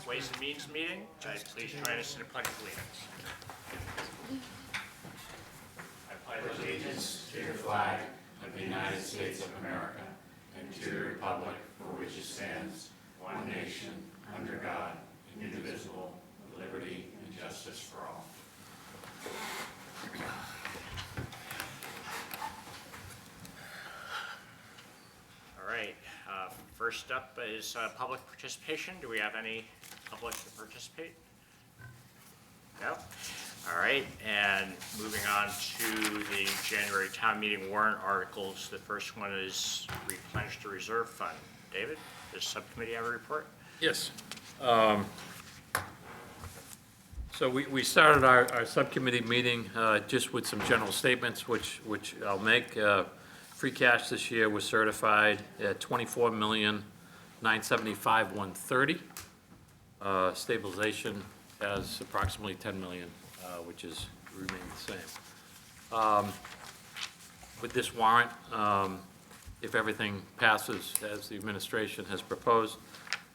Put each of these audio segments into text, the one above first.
Ways and Means meeting. Please join us in the pledge of allegiance. I pledge Allegiance to your flag of the United States of America and to the republic for which it stands, one nation, under God, indivisible, with liberty and justice for all. All right, first up is public participation. Do we have any public to participate? No? All right, and moving on to the January town meeting warrant articles. The first one is replenish the reserve fund. David, does subcommittee have a report? Yes. So we started our subcommittee meeting just with some general statements, which I'll make. Free cash this year was certified at $24,975,130. Stabilization has approximately $10 million, which is remained the same. With this warrant, if everything passes as the administration has proposed,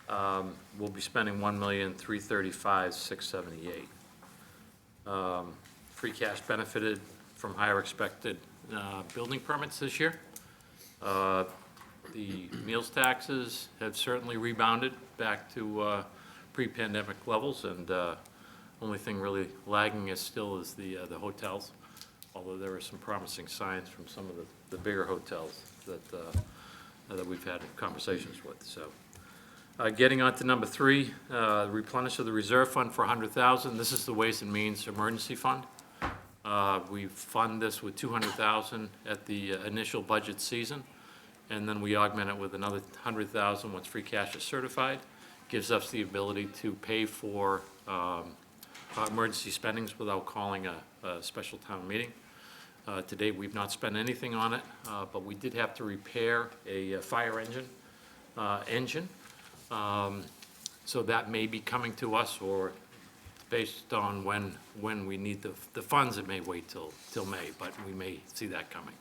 we'll be spending $1,335,678. Free cash benefited from higher expected building permits this year. The meals taxes have certainly rebounded back to pre-pandemic levels, and only thing really lagging is still the hotels, although there are some promising signs from some of the bigger hotels that we've had conversations with. So, getting on to number 3, replenish of the reserve fund for $100,000. This is the Ways and Means Emergency Fund. We fund this with $200,000 at the initial budget season, and then we augment it with another $100,000 once free cash is certified. Gives us the ability to pay for emergency spendings without calling a special town meeting. To date, we've not spent anything on it, but we did have to repair a fire engine. So that may be coming to us, or based on when we need the funds, it may wait till May, but we may see that coming.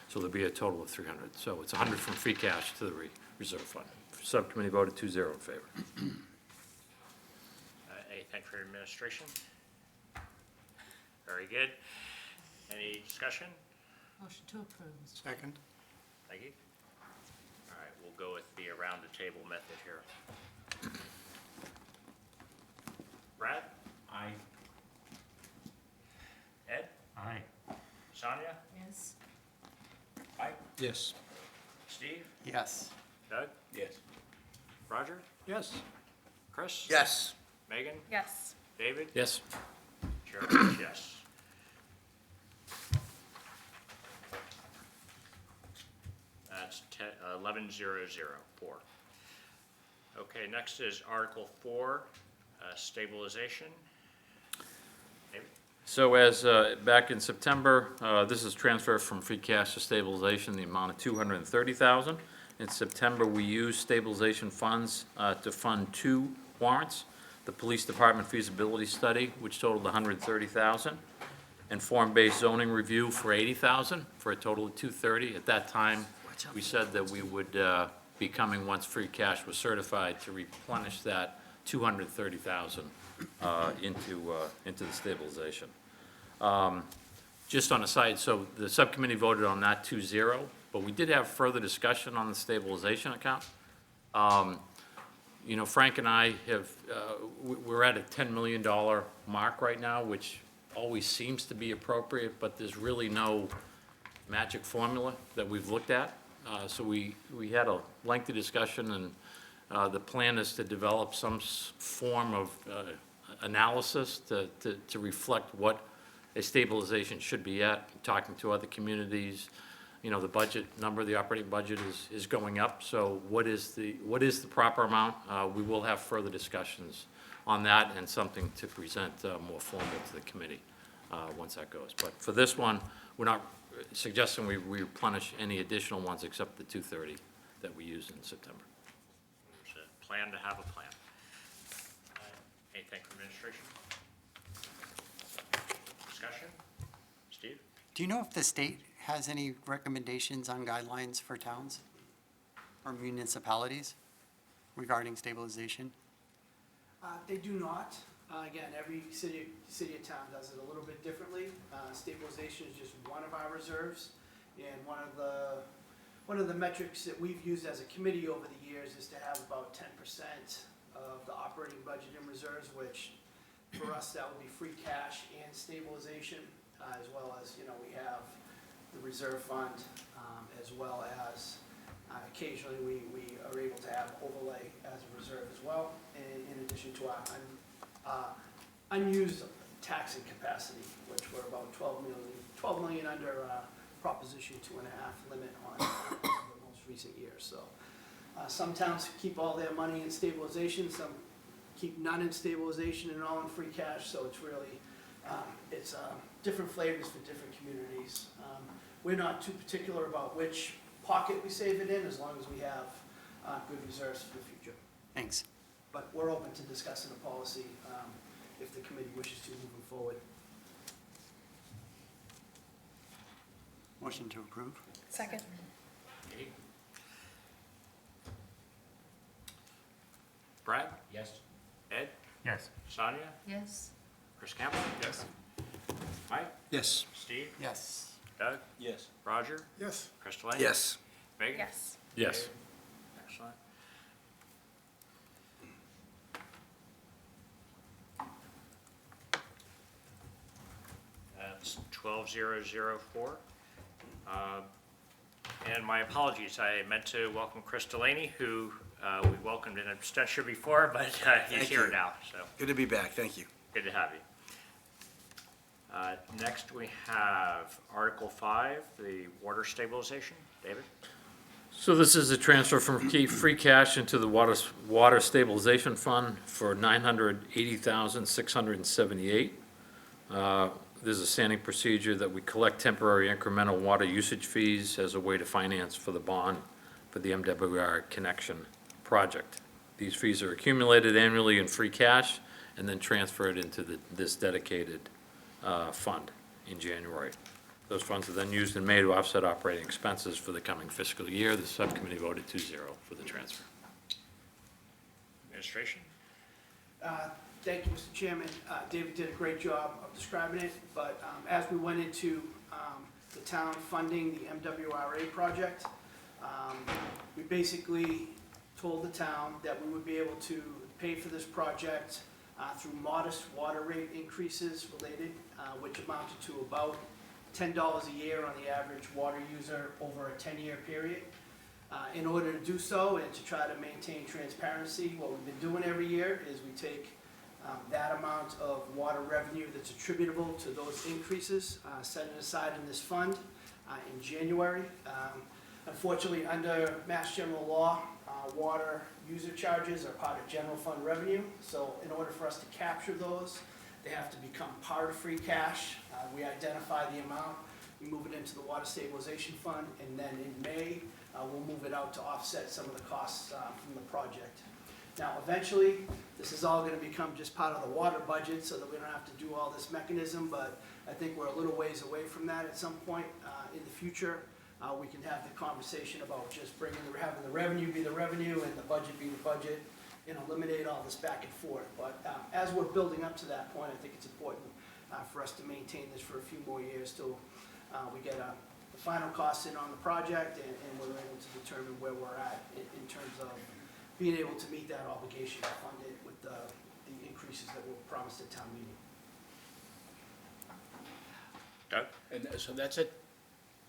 So there'll be a total of 300. So it's 100 from free cash to the reserve fund. Subcommittee voted 2-0 in favor. Anything for administration? Very good. Any discussion? Motion to approve. Second. Thank you. All right, we'll go with the around the table method here. Brad? Aye. Ed? Aye. Sonia? Yes. Mike? Yes. Steve? Yes. Doug? Yes. Roger? Yes. Chris? Yes. Megan? Yes. David? Yes. Chair votes yes. That's 11-0-0-4. Okay, next is Article 4, stabilization. David? So as back in September, this is transfer from free cash to stabilization, the amount of $230,000. In September, we used stabilization funds to fund 2 warrants: the police department feasibility study, which totaled $130,000, and form-based zoning review for $80,000, for a total of $230,000. At that time, we said that we would be coming, once free cash was certified, to replenish that $230,000 into the stabilization. Just on a side, so the subcommittee voted on that 2-0, but we did have further discussion on the stabilization account. You know, Frank and I have, we're at a $10 million mark right now, which always seems to be appropriate, but there's really no magic formula that we've looked at. So we had a lengthy discussion, and the plan is to develop some form of analysis to reflect what a stabilization should be at. Talking to other communities, you know, the budget number, the operating budget is going up. So what is the proper amount? We will have further discussions on that, and something to present more formal to the committee once that goes. But for this one, we're not suggesting we replenish any additional ones except the 230 that we used in September. There's a plan to have a plan. Anything from administration? Discussion? Steve? Do you know if the state has any recommendations on guidelines for towns or municipalities regarding stabilization? They do not. Again, every city or town does it a little bit differently. Stabilization is just one of our reserves, and one of the metrics that we've used as a committee over the years is to have about 10% of the operating budget in reserves, which for us, that would be free cash and stabilization, as well as, we have the reserve fund, as well as occasionally we are able to have overlay as a reserve as well, in addition to our unused taxing capacity, which we're about 12 million under Proposition 2.5 limit on the most recent years. So some towns keep all their money in stabilization, some keep none in stabilization and all in free cash, so it's really, different flavors for different communities. We're not too particular about which pocket we save it in, as long as we have good reserves for the future. Thanks. But we're open to discussing a policy if the committee wishes to moving forward. Motion to approve? Second. Katie? Brad? Yes. Ed? Yes. Sonia? Yes. Chris Campbell? Yes. Mike? Yes. Steve? Yes. Doug? Yes. Roger? Yes. Chris Delaney? Yes. Megan? Yes. Yes. Excellent. That's 12004. And my apologies, I meant to welcome Chris Delaney, who we welcomed in abstention before, but he's Thank here you. now, so Good to be back, thank you. good to have you. Next, we have Article 5, the water stabilization. David? So this is a transfer from free cash into the water stabilization fund for $980,678. There's a standing procedure that we collect temporary incremental water usage fees as a way to finance for the bond for the MWR connection project. These fees are accumulated annually in free cash and then transferred into this dedicated fund in January. Those funds are then used in May to offset operating expenses for the coming fiscal year. The subcommittee voted 2-0 for the transfer. Administration? Thank you, Mr. Chairman. David did a great job of describing it, but as we went into the town funding the MWRA project, we basically told the town that we would be able to pay for this project through modest water rate increases related, which amounted to about $10 a year on the average water user over a 10-year period. In order to do so and to try to maintain transparency, what we've been doing every year is we take that amount of water revenue that's attributable to those increases, set it aside in this fund in January. Unfortunately, under Mass General Law, water user charges are part of general fund revenue. So in order for us to capture those, they have to become part of free cash. We identify the amount, we move it into the water stabilization fund, and then in May, we'll move it out to offset some of the costs from the project. Now, eventually, this is all gonna become just part of the water budget so that we don't have to do all this mechanism, but I think we're a little ways away from that at some point in the future. We can have the conversation about just having the revenue be the revenue and the budget be the budget, and eliminate all this back and forth. But as we're building up to that point, I think it's important for us to maintain this for a few more years till we get the final costs in on the project and we're able to determine where we're at in terms of being able to meet that obligation to fund it with the increases that were promised at town meeting. Doug? And so that's a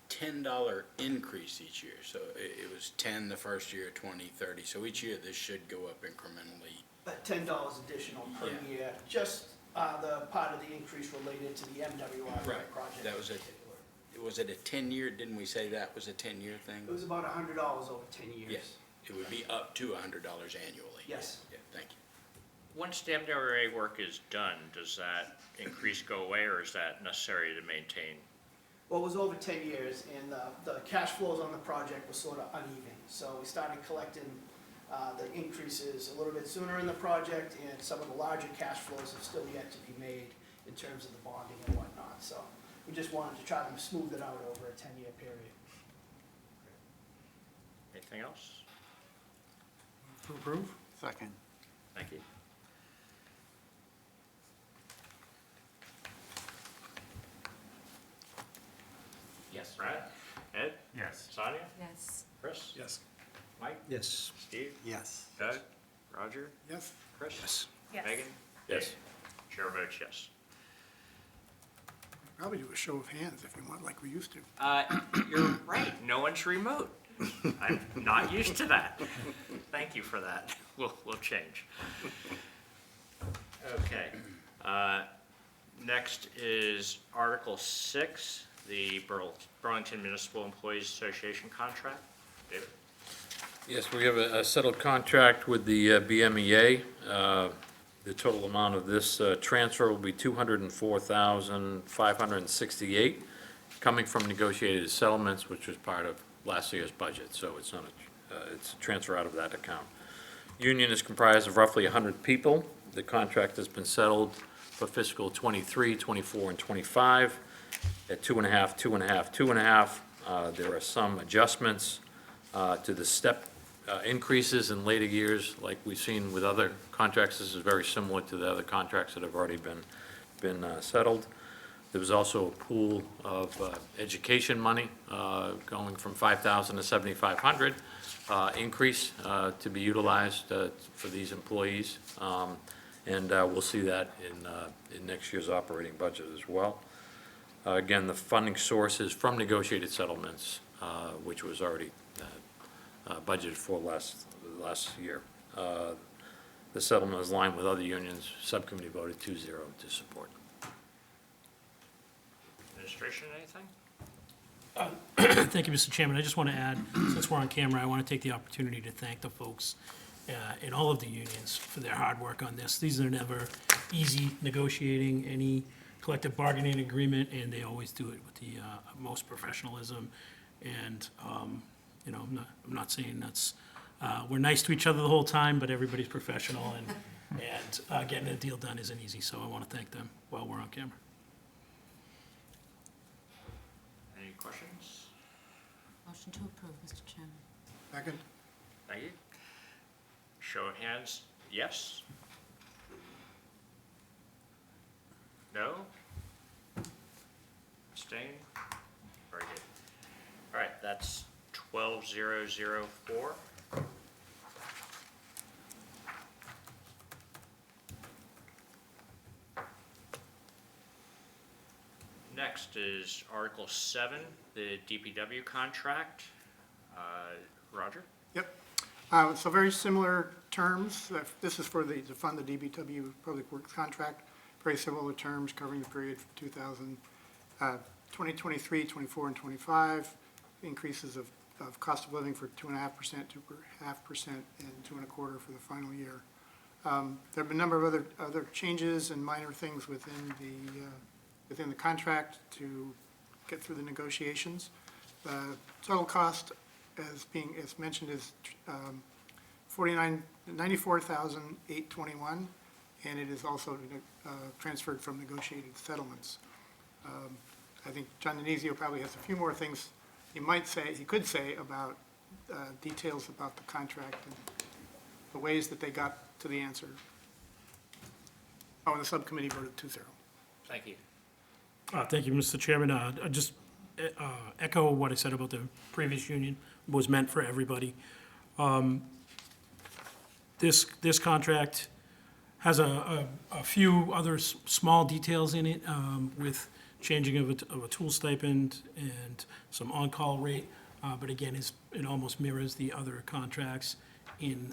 $10 increase each year. So it was 10 the first year, 20, 30. So each year this should go up incrementally. $10 additional per Yeah. year, just the part of the increase related to the MWI project. That was was it a 10-year? Didn't we say that was a 10-year thing? It was about $100 over 10 years. Yes. It would be up to $100 annually. Yes. Yeah, thank you. Once the MWRA work is done, does that increase go away, or is that necessary to maintain? Well, it was over 10 years, and the cash flows on the project were sort of uneven. So we started collecting the increases a little bit sooner in the project, and some of the larger cash flows have still yet to be made in terms of the bonding and whatnot. So we just wanted to try to smooth it out over a 10-year period. Anything else? To approve? Second. Thank you. Brad? Ed? Yes. Sonia? Yes. Chris? Yes. Mike? Yes. Steve? Yes. Doug? Roger? Yes. Chris? Yes. Yes. Megan? Yes. Dave? Chair votes yes. Probably do a show of hands if we want, like we used to. You're right, no one's remote. I'm not used to that. Thank you for that. We'll change. Okay. Next is Article 6, the Burlington Municipal Employees Association contract. David? Yes, we have a settled contract with the BMEA. The total amount of this transfer will be $204,568, coming from negotiated settlements, which was part of last year's budget, so it's not it's a transfer out of that account. Union is comprised of roughly 100 people. The contract has been settled for fiscal '23, '24, and '25 at 2.5, 2.5, 2.5. There are some adjustments to the step increases in later years, like we've seen with other contracts. This is very similar to the other contracts that have already been settled. There was also a pool of education money going from $5,000 to $7,500 increase to be utilized for these employees. And we'll see that in next year's operating budget as well. Again, the funding source is from negotiated settlements, which was already budgeted for last year. The settlement is aligned with other unions. Subcommittee voted 2-0 to support. Administration, anything? Thank you, Mr. Chairman. I just want to add, since we're on camera, I want to take the opportunity to thank the folks in all of the unions for their hard work on this. These are never easy negotiating any collective bargaining agreement, and they always do it with the most professionalism. And, you know, I'm not saying that's, we're nice to each other the whole time, but everybody's professional, and getting a deal done isn't easy, so I want to thank them while we're on camera. Any questions? Motion to approve, Mr. Chairman. Second? Thank you. Show of hands, yes? No? Abstain? Very good. All right, that's 12-0-0-4. Next is Article 7, the DPW contract. Roger? Yep. So very similar terms. This is for to fund the DBW Public Works contract. Very similar terms covering the period from 2023, 24, and 25. Increases of cost of living for 2.5%, 2.5%, and 2.25% for the final year. There have been a number of other changes and minor things within the contract to get through the negotiations. Total cost, as mentioned, is $94,821, and it is also transferred from negotiated settlements. I think John Denizio probably has a few more things he could say about details about the contract and the ways that they got to the answer. Oh, and the subcommittee voted 2-0. Thank you. Thank you, Mr. Chairman. I just echo what I said about the previous union, was meant for everybody. This contract has a few other small details in it, with changing of a tool stipend and some on-call rate, but again, it almost mirrors the other contracts in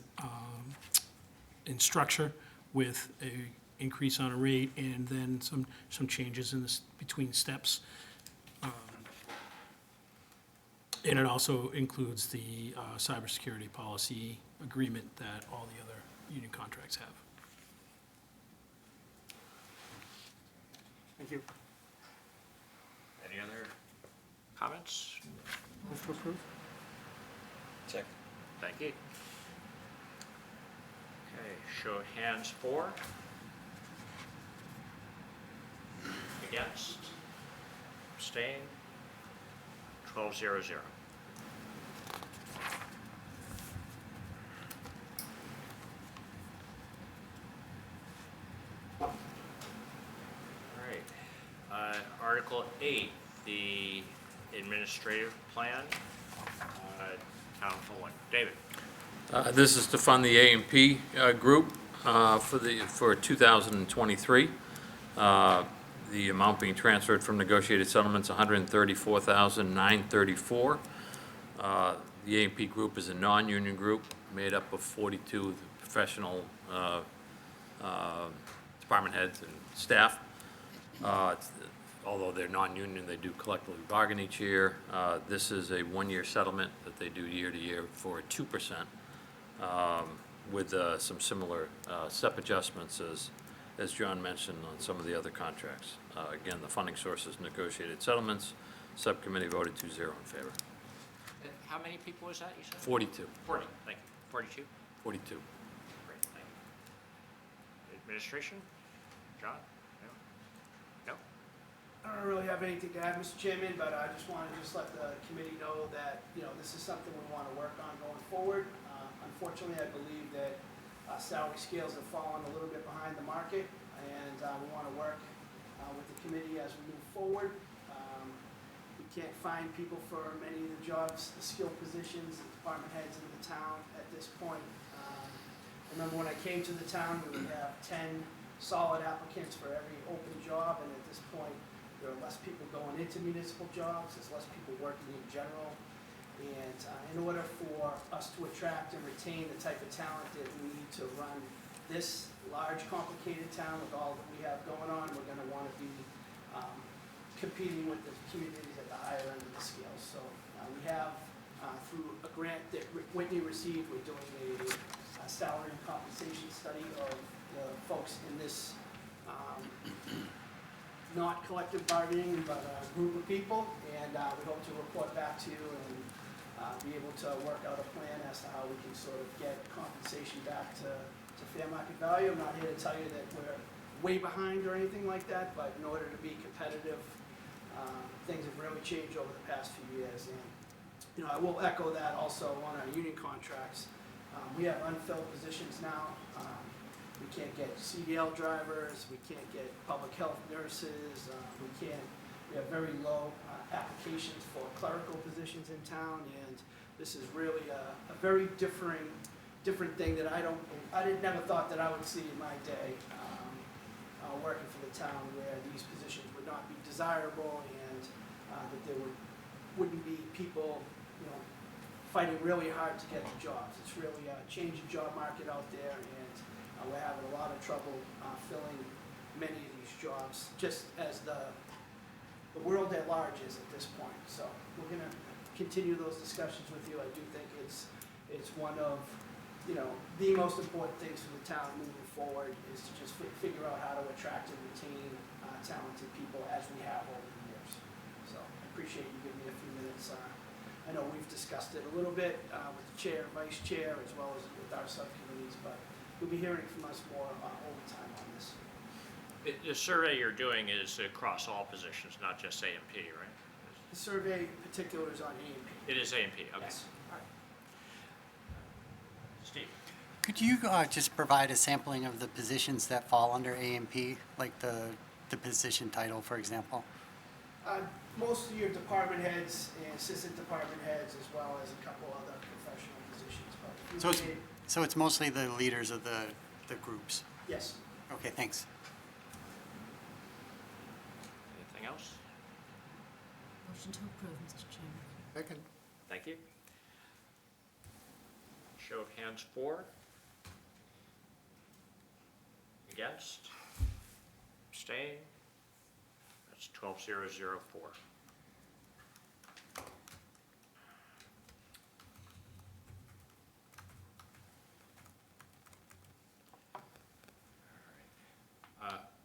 structure, with a increase on a rate and then some changes between steps. And it also includes the cybersecurity policy agreement that all the other union contracts have. Thank you. Any other comments? Move to approve? Thank you. Okay, show of hands for. Against? Abstain? 12-0-0. All right. Article 8, the administrative plan. Town Poland. David? This is to fund the A and P group for 2023. The amount being transferred from negotiated settlements, $134,934. The A and P group is a non-union group made up of 42 professional department heads and staff. Although they're non-union, they do collectively bargain each year. This is a one-year settlement that they do year to year for 2%, with some similar step adjustments as John mentioned on some of the other contracts. Again, the funding source is negotiated settlements. Subcommittee voted 2-0 in favor. And how many people was that, you said? 42. 40, thank you. 42? 42. Great, thank you. Administration? John? No? No? I don't really have anything to add, Mr. Chairman, but I just want to let the committee know that, this is something we want to work on going forward. Unfortunately, I believe that salary scales have fallen a little bit behind the market, and we want to work with the committee as we move forward. We can't find people for many of the jobs, the skilled positions, the department heads in the town at this point. Remember when I came to the town, we would have 10 solid applicants for every open job, and at this point, there are less people going into municipal jobs, there's less people working in general. And in order for us to attract and retain the type of talent that we need to run this large, complicated town with all that we have going on, we're gonna wanna be competing with the communities at the higher end of the scale. So we have, through a grant that Whitney received, we're doing a salary and compensation study of the folks in this not collective bargaining, but a group of people, and we hope to report back to you and be able to work out a plan as to how we can sort of get compensation back to fair market value. I'm not here to tell you that we're way behind or anything like that, but in order to be competitive, things have really changed over the past few years. And I will echo that also on our union contracts. We have unfilled positions now. We can't get CDL drivers, we can't get public health nurses, we have very low applications for clerical positions in town, and this is really a very different thing that I never thought that I would see in my day, working for the town, where these positions would not be desirable, and that there wouldn't be people, fighting really hard to get the jobs. It's really a changing job market out there, and we're having a lot of trouble filling many of these jobs, just as the world at large is at this point. So we're going to continue those discussions with you. I do think it's one of the most important things for the town moving forward, is to just figure out how to attract and retain talented people as we have over the years. So I appreciate you giving me a few minutes. I know we've discussed it a little bit with the chair and vice chair, as well as with our subcommittees, but you'll be hearing from us more over time on this. The survey you're doing is across all positions, not just A and P, right? The survey particulars on A&P. It is A and P, okay. Yes. All right. Steve? Could you just provide a sampling of the positions that fall under A and P, like the position title, for example? Most of your department heads and assistant department heads, as well as a couple other professional positions. But So it's mostly the leaders of the groups? yes. Okay, thanks. Anything else? Motion to approve, Mr. Chairman. Second. Thank you. Show of hands for. Against? Abstain? That's 12-0-0-4.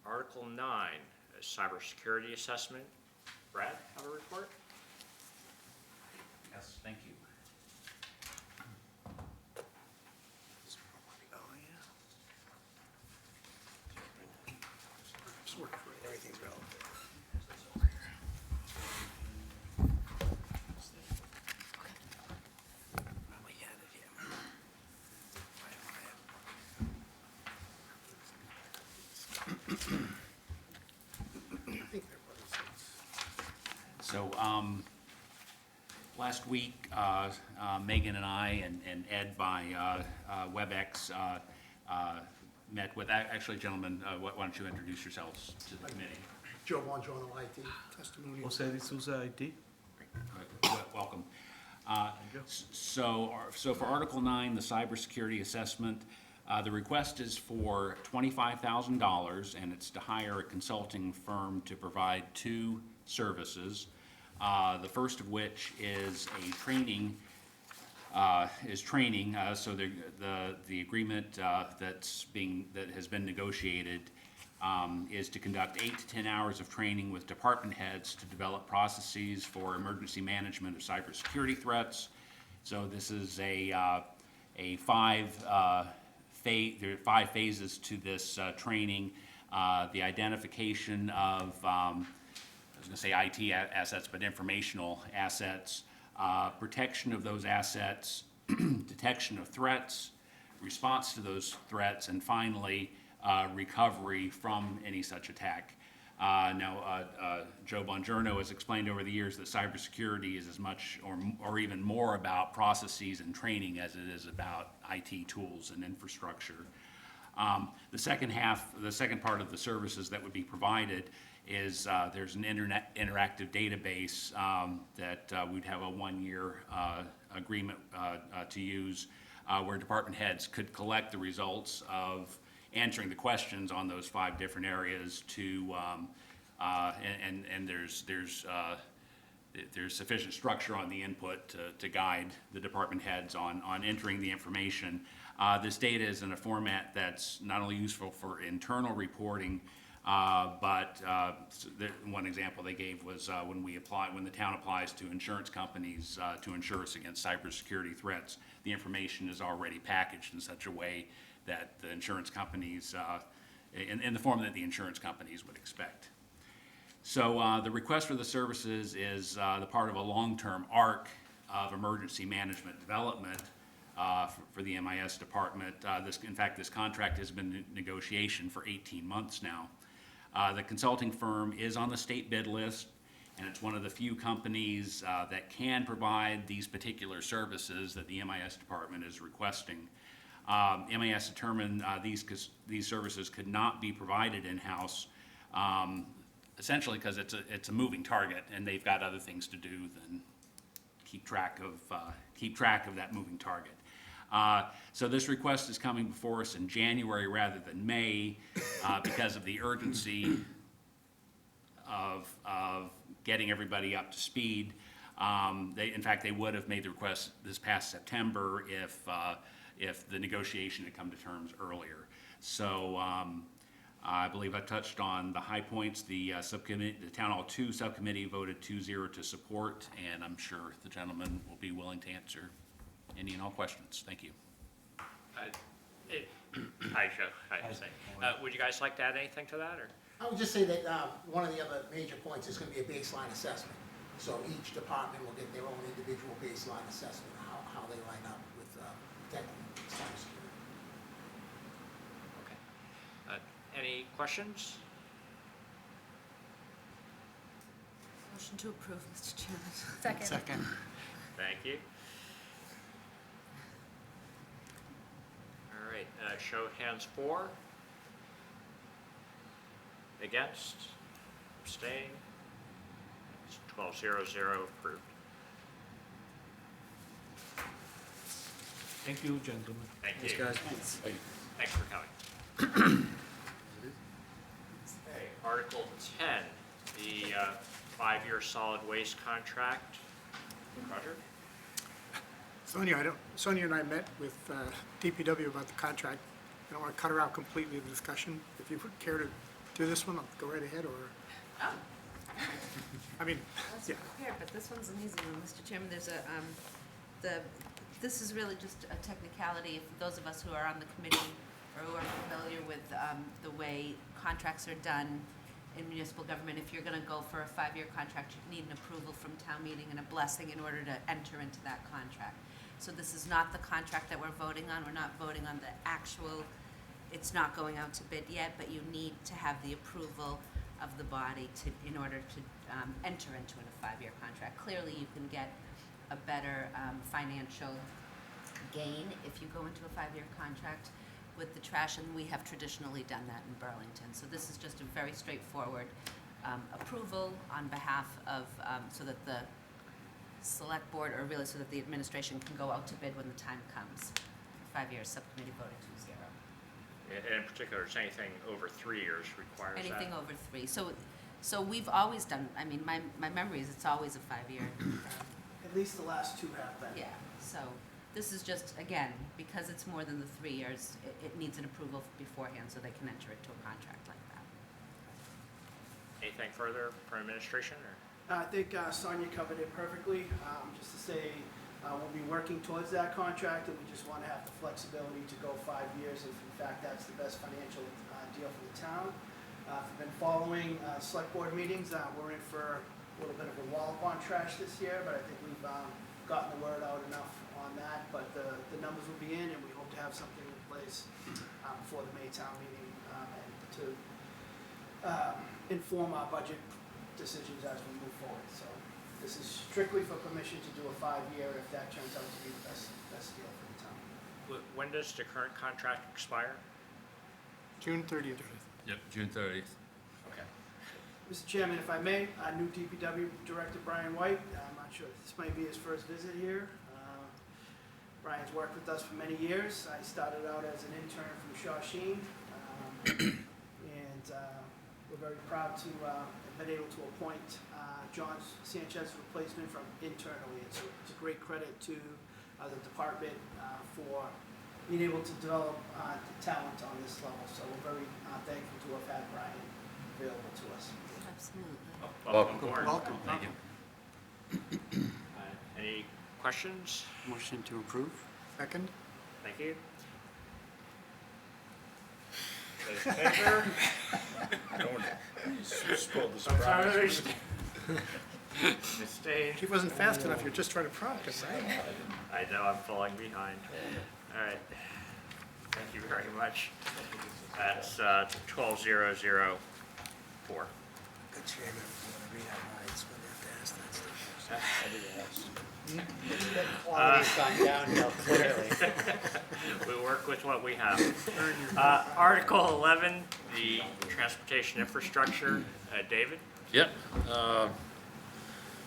Article 9, cybersecurity assessment. Brad, have a report? Yes, thank you. So Last week, Megan and I and Ed by WebEx met with, actually, gentlemen, why don't you introduce yourselves to the committee? Joe Bongiorno, IT. Testimonial. Jose de Souza, IT. Welcome. So for Article 9, the cybersecurity assessment, the request is for $25,000, and it's to hire a consulting firm to provide 2 services. The first of which is a training. So the agreement that has been negotiated is to conduct 8 to 10 hours of training with department heads to develop processes for emergency management of cybersecurity threats. So this is there are 5 phases to this training. The identification of, I was going to say IT assets, but informational assets, protection of those assets, detection of threats, response to those threats, and finally, recovery from any such attack. Joe Bongiorno has explained over the years that cybersecurity is as much or even more about processes and training as it is about IT tools and infrastructure. The second part of the services that would be provided is there's an interactive database that we'd have a 1-year agreement to use where department heads could collect the results of answering the questions on those 5 different areas to, and there's sufficient structure on the input to guide the department heads on entering the information. This data is in a format that's not only useful for internal reporting, but one example they gave was when the town applies to insurance companies to insure us against cybersecurity threats, the information is already packaged in such a way that the insurance companies, in the form that the insurance companies would expect. So the request for the services is the part of a long-term arc of emergency management development for the MIS department. In fact, this contract has been in negotiation for 18 months now. The consulting firm is on the state bid list, and it's one of the few companies that can provide these particular services that the MIS department is requesting. MIS determined these services could not be provided in-house, essentially because it's a moving target, and they've got other things to do than keep track of that moving target. So this request is coming before us in January rather than May because of the urgency of getting everybody up to speed. In fact, they would have made the request this past September if the negotiation had come to terms earlier. So I believe I touched on the high points. The Town Hall 2 subcommittee voted 2-0 to support, and I'm sure the gentleman will be willing to answer any and all questions. Thank you. Hi, Joe. Hi, Jose. Would you guys like to add anything to that, or? I would just say that one of the other major points is going to be a baseline assessment. So each department will get their own individual baseline assessment, how they line up with protecting cybersecurity. Okay. Any questions? Motion to approve, Mr. Chairman. Second. Thank you. All right, show of hands for. Against, abstain. It's 12-0-0 approved. Thank you, gentlemen. Thank you. Thanks, guys. Thanks for coming. Okay, Article 10, the 5-year solid waste contract. Roger? Sonia and I met with DPW about the contract. I don't want to cut her out completely of the discussion. If you would care to do this one, I'll go right ahead, or, Oh, I mean, I was yeah. prepared, but this one's an easy one, Mr. Chairman. There's this is really just a technicality. For those of us who are on the committee or who are familiar with the way contracts are done in municipal government, if you're going to go for a 5-year contract, you need an approval from town meeting and a blessing in order to enter into that contract. So this is not the contract that we're voting on. We're not voting on the actual, it's not going out to bid yet, but you need to have the approval of the body in order to enter into a 5-year contract. Clearly, you can get a better financial gain if you go into a 5-year contract with the trash, and we have traditionally done that in Burlington. So this is just a very straightforward approval on behalf of, so that the select board, or really so that the administration can go out to bid when the time comes. For 5 years, subcommittee voted 2-0. In particular, is anything over 3 years requires that? Anything over 3. So we've always done, I mean, my memory is it's always a 5-year. At least the last two have been. Yeah, so this is just, again, because it's more than the 3 years, it needs an approval beforehand so they can enter into a contract like that. Anything further from administration, or? I think Sonia covered it perfectly. Just to say, we'll be working towards that contract, and we just want to have the flexibility to go 5 years if in fact that's the best financial deal for the town. If you've been following select board meetings, we're in for a little bit of a wallop on trash this year, but I think we've gotten the word out enough on that. But the numbers will be in, and we hope to have something in place before the May town meeting, and to inform our budget decisions as we move forward. So this is strictly for permission to do a 5-year if that turns out to be the best deal for the town. When does the current contract expire? June 30th. Yep, June 30th. Okay. Mr. Chairman, if I may, new DPW Director Brian White, I'm not sure, this might be his first visit here. Brian's worked with us for many years. I started out as an intern from Shawsheen, and we're very proud to have been able to appoint John Sanchez's replacement from internally. It's a great credit to the department for being able to develop talent on this level. So we're very thankful to have had Brian available to us. Absolutely. Welcome aboard. Welcome. Thank you. Any questions? Motion to approve? Second? Thank you. Those in favor? Spoiled the Opposed? Abstained? He wasn't fast enough, you're just trying to prompt him, right? I know, I'm falling behind. All right. Thank you very much. That's 12,004. Good chairman, if you want to read our rights, we'll have to ask that stuff. Quality's gone downhill, clearly. We work with what we have. Article 11, the transportation infrastructure. David? Yep.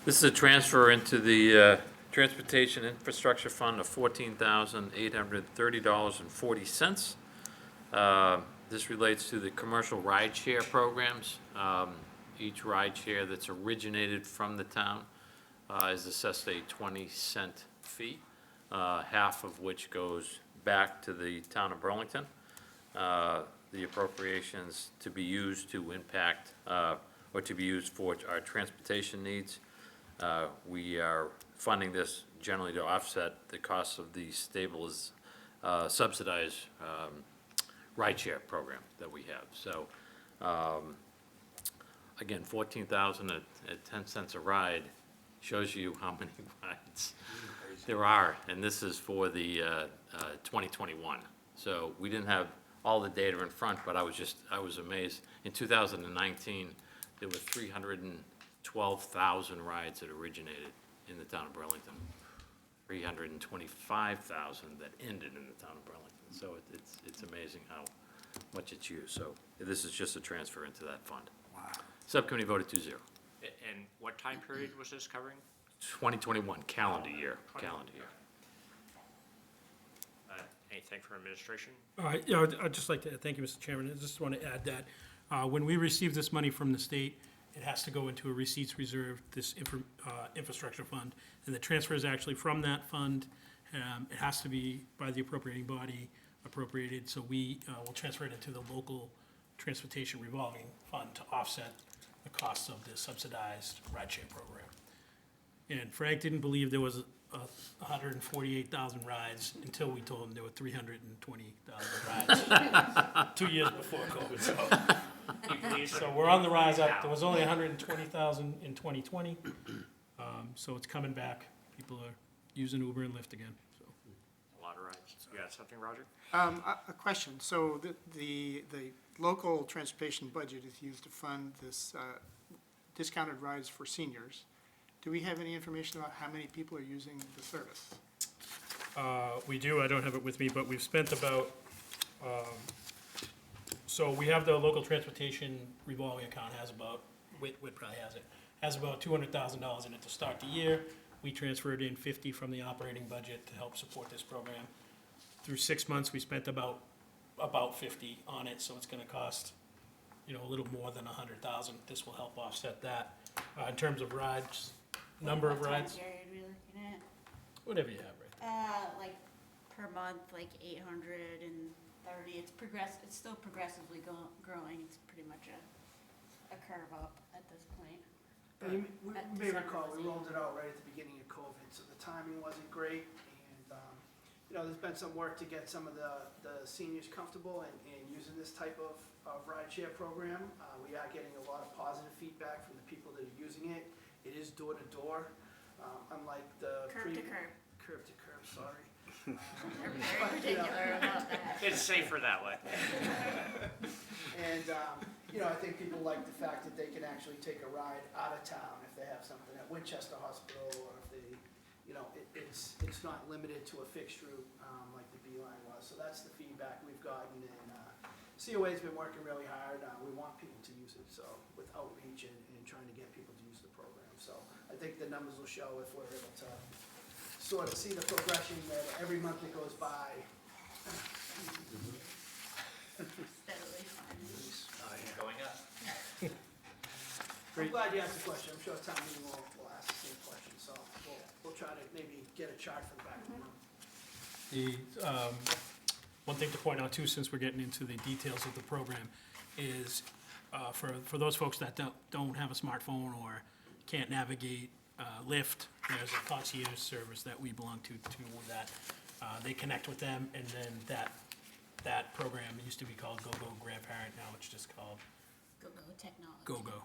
This is a transfer into the Transportation Infrastructure Fund of $14,830.40. This relates to the commercial rideshare programs. Each rideshare that's originated from the town is assessed a 20-cent fee, half of which goes back to the town of Burlington. The appropriations to be used to impact, or to be used for our transportation needs. We are funding this generally to offset the costs of the subsidized rideshare program that we have. So, again, $14,000 at 10 cents a ride shows you how many rides there are, and this is for the 2021. So we didn't have all the data in front, but I was amazed. In 2019, there were 312,000 rides that originated in the town of Burlington, 325,000 that ended in the town of Burlington. So it's amazing how much it's used. So this is just a transfer into that fund. Wow. Subcommittee voted 2-0. And what time period was this covering? 2021, calendar year. Anything from administration? Yeah, I'd just like to, thank you, Mr. Chairman. I just want to add that when we receive this money from the state, it has to go into a receipts reserve, this infrastructure fund, and the transfer is actually from that fund. It has to be by the appropriating body appropriated, so we will transfer it into the local transportation revolving fund to offset the costs of the subsidized rideshare program. And Frank didn't believe there was 148,000 rides until we told him there were 320,000 rides 2 years before COVID. So we're on the rise up. There was only 120,000 in 2020, so it's coming back. People are using Uber and Lyft again. So. A lot of rides. You got something, Roger? A question, so the local transportation budget is used to fund this discounted rides for seniors. Do we have any information about how many people are using the service? We do, I don't have it with me, but we've spent about, so we have the local transportation revolving account has about, Whit probably has about $200,000 in it to start the year. We transferred in 50 from the operating budget to help support this program. Through 6 months, we spent about 50 on it, so it's gonna cost, a little more than 100,000. This will help offset that. In terms of rides, number of What time rides, period are we looking at? whatever you have, right? Like per month, like 830. It's still progressively growing. It's pretty much a curve up at this point. And you At may December recall, was we rolled it out right at the beginning of COVID, so the timing wasn't great. And, there's been some work to get some of the seniors comfortable and using this type of rideshare program. We are getting a lot of positive feedback from the people that are using it. It is door to door, unlike the. Curb to curb. Curb to curb, sorry. They're very particular about that. It's safer that way. And, I think people like the fact that they can actually take a ride out of town if they have something at Winchester Hospital, or if they, it's not limited to a fixed route, like the Beeline was. So that's the feedback we've gotten, and, COA's been working really hard. We want people to use it, so with outreach and trying to get people to use the program. So I think the numbers will show if we're able to sort of see the progression that every month that goes by. Steadily climbing. Going up. I'm glad you asked the question. I'm sure town meeting will ask the same question, so we'll try to maybe get a chart for the back of the room. One thing to point out too, since we're getting into the details of the program, is for those folks that don't have a smartphone or can't navigate Lyft, there's a concierge service that we belong to that they connect with them, and then that program used to be called GoGo Grandparent, now it's just called Go technology. GoGo.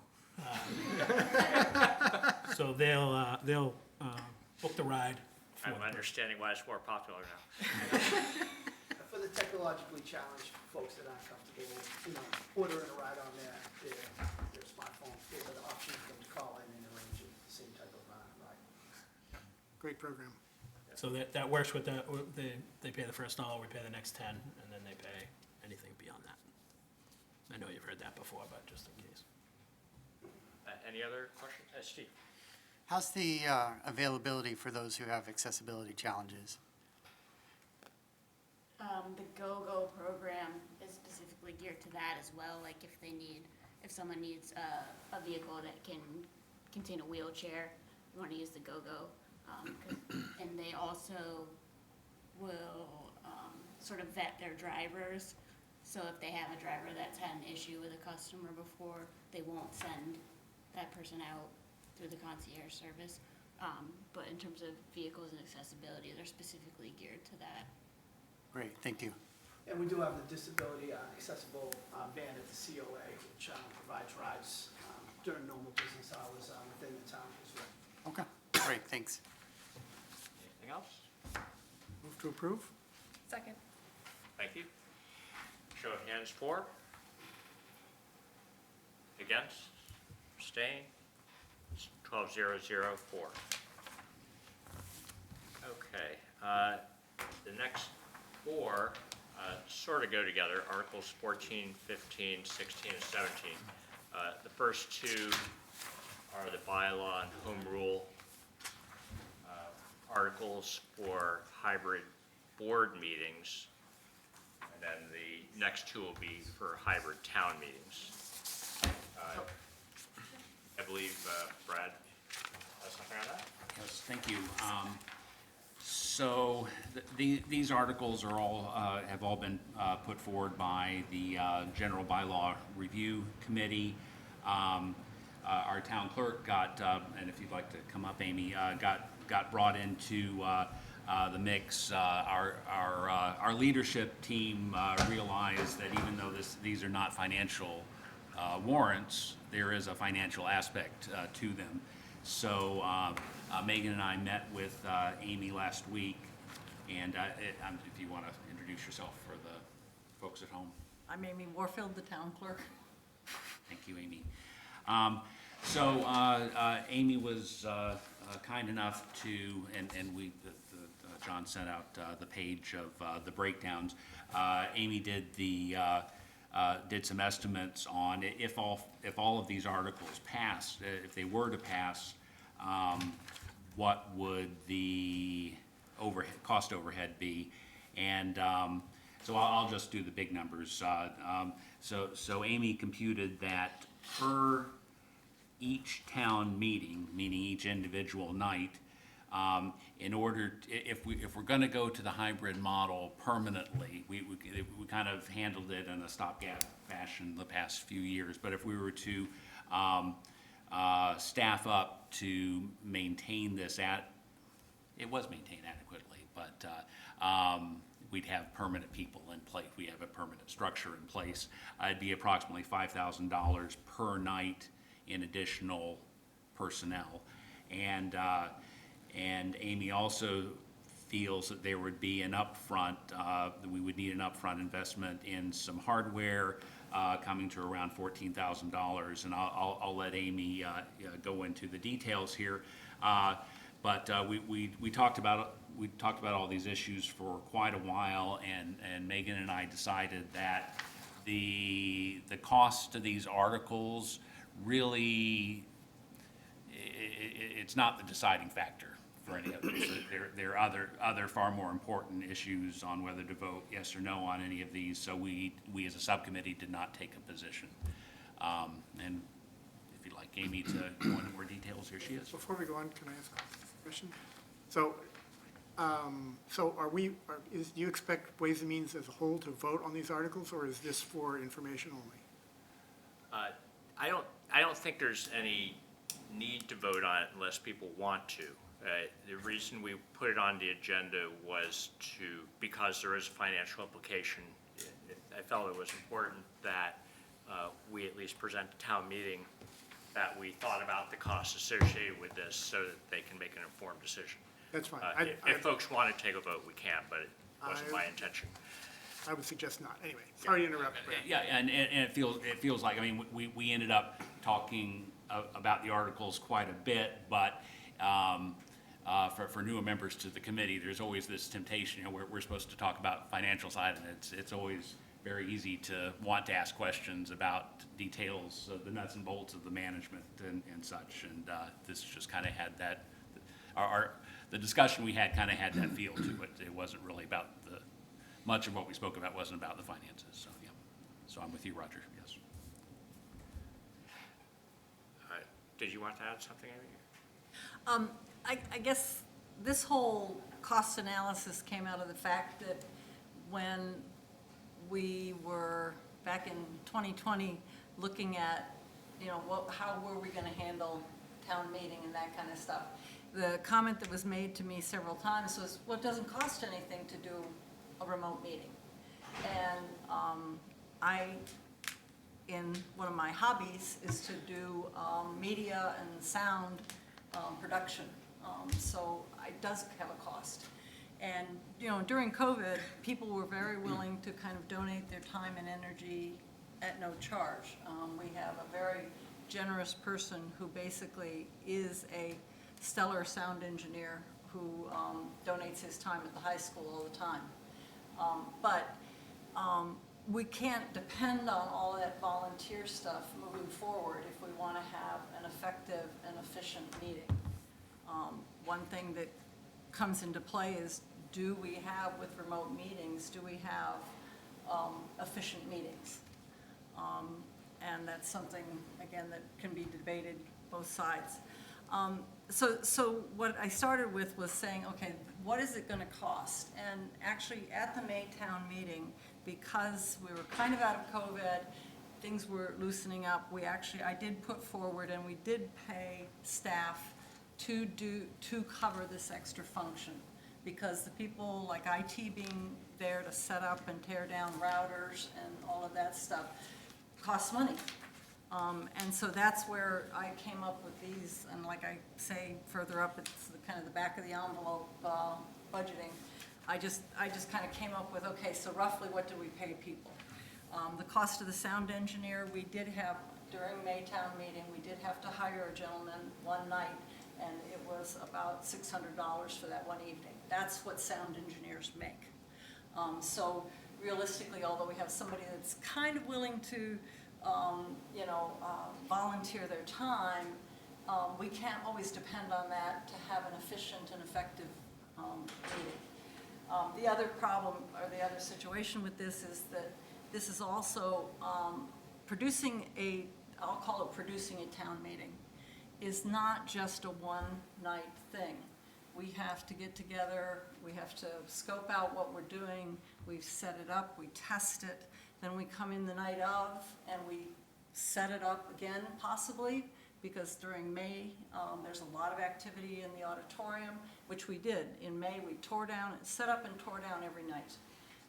So they'll book the ride. for I'm the person. understanding why it's more popular now. For the technologically challenged folks that aren't comfortable, ordering a ride on their smartphone, they have the option for them to call in and arrange the same type of ride. Great program. So that works with that, they pay the first $1, we pay the next 10, and then they pay anything beyond that. I know you've heard that before, but just in case. Any other questions? Steve? How's the availability for those who have accessibility challenges? The Go program is specifically geared to that as well. Like if someone needs a vehicle that can contain a wheelchair, we want to use the Go. And they also will sort of vet their drivers. So if they have a driver that's had an issue with a customer before, they won't send that person out through the concierge service. But in terms of vehicles and accessibility, they're specifically geared to that. Great, thank you. And we do have the disability accessible van at the COA, which provides rides during normal business hours within the town as well. Okay, great, thanks. Anything else? Move to approve? Second. Thank you. Show of hands for? Against? Abstain? 12-0-0-4. Okay, the next four sort of go together, Articles 14, 15, 16, and 17. The first two are the bylaw and home rule articles for hybrid board meetings, and then the next two will be for hybrid town meetings. I believe Brad has something on that? Yes, thank you. So these articles are all, have all been put forward by the General Bylaw Review Committee. Our town clerk got, and if you'd like to come up, Amy, got brought into the mix. Our leadership team realized that even though these are not financial warrants, there is a financial aspect to them. So Megan and I met with Amy last week, and if you want to introduce yourself for the folks at home. I'm Amy Warfield, the town clerk. Thank you, Amy. So Amy was kind enough to, and John sent out the page of the breakdowns. Amy did did some estimates on if all of these articles pass, if they were to pass, what would the cost overhead be? And so I'll just do the big numbers. So Amy computed that per each town meeting, meaning each individual night, in order, if we're going to go to the hybrid model permanently, we kind of handled it in a stopgap fashion the past few years. But if we were to staff up to maintain this it was maintained adequately, but we'd have permanent people in place. We have a permanent structure in place. It'd be approximately $5,000 per night in additional personnel. And Amy also feels that there would be an upfront, we would need an upfront investment in some hardware coming to around $14,000. And I'll let Amy go into the details here. But we talked about all these issues for quite a while, and Megan and I decided that the cost of these articles really, it's not the deciding factor for any of these. There are other far more important issues on whether to vote yes or no on any of these. So we as a subcommittee did not take a position. And if you'd like Amy to go into more details, here she is. Before we go on, can I ask a question? So, do you expect Ways and Means as a whole to vote on these articles, or is this for information only? I don't think there's any need to vote on it unless people want to. The reason we put it on the agenda was because there is a financial implication. I felt it was important that we at least present to town meeting that we thought about the costs associated with this so that they can make an informed decision. That's fine. If folks want to take a vote, we can, but it wasn't my intention. I would suggest not. Anyway, sorry to interrupt. But Yeah, and it feels like, I mean, we ended up talking about the articles quite a bit, but for newer members to the committee, there's always this temptation, we're supposed to talk about the financial side, and it's always very easy to want to ask questions about details of the nuts and bolts of the management and such, and this just kind of had that, the discussion we had kind of had that feel to it. It wasn't really about much of what we spoke about wasn't about the finances, so yeah. So I'm with you, Roger, yes. Did you want to add something, Amy? I guess this whole cost analysis came out of the fact that when we were, back in 2020, looking at, how were we going to handle town meeting and that kind of stuff, the comment that was made to me several times was, well, it doesn't cost anything to do a remote meeting. And in one of my hobbies is to do media and sound production. So it does have a cost. And, during COVID, people were very willing to kind of donate their time and energy at no charge. We have a very generous person who basically is a stellar sound engineer who donates his time at the high school all the time. But we can't depend on all that volunteer stuff moving forward if we want to have an effective and efficient meeting. One thing that comes into play is, do we have, with remote meetings, do we have efficient meetings? And that's something, again, that can be debated both sides. So what I started with was saying, okay, what is it going to cost? And actually, at the Maytown meeting, because we were kind of out of COVID, things were loosening up, I did put forward, and we did pay staff to cover this extra function, because the people like IT being there to set up and tear down routers and all of that stuff costs money. And so that's where I came up with these, and like I say further up, it's kind of the back of the envelope budgeting. I just kind of came up with, okay, so roughly what do we pay people? The cost of the sound engineer, we did have, during Maytown meeting, we did have to hire a gentleman one night, and it was about $600 for that one evening. That's what sound engineers make. So realistically, although we have somebody that's kind of willing to, volunteer their time, we can't always depend on that to have an efficient and effective meeting. The other problem, or the other situation with this is that this is also producing I'll call it producing a town meeting, is not just a one-night thing. We have to get together, we have to scope out what we're doing, we set it up, we test it, then we come in the night of and we set it up again possibly, because during May, there's a lot of activity in the auditorium, which we did. In May, we tore down, set up and tore down every night,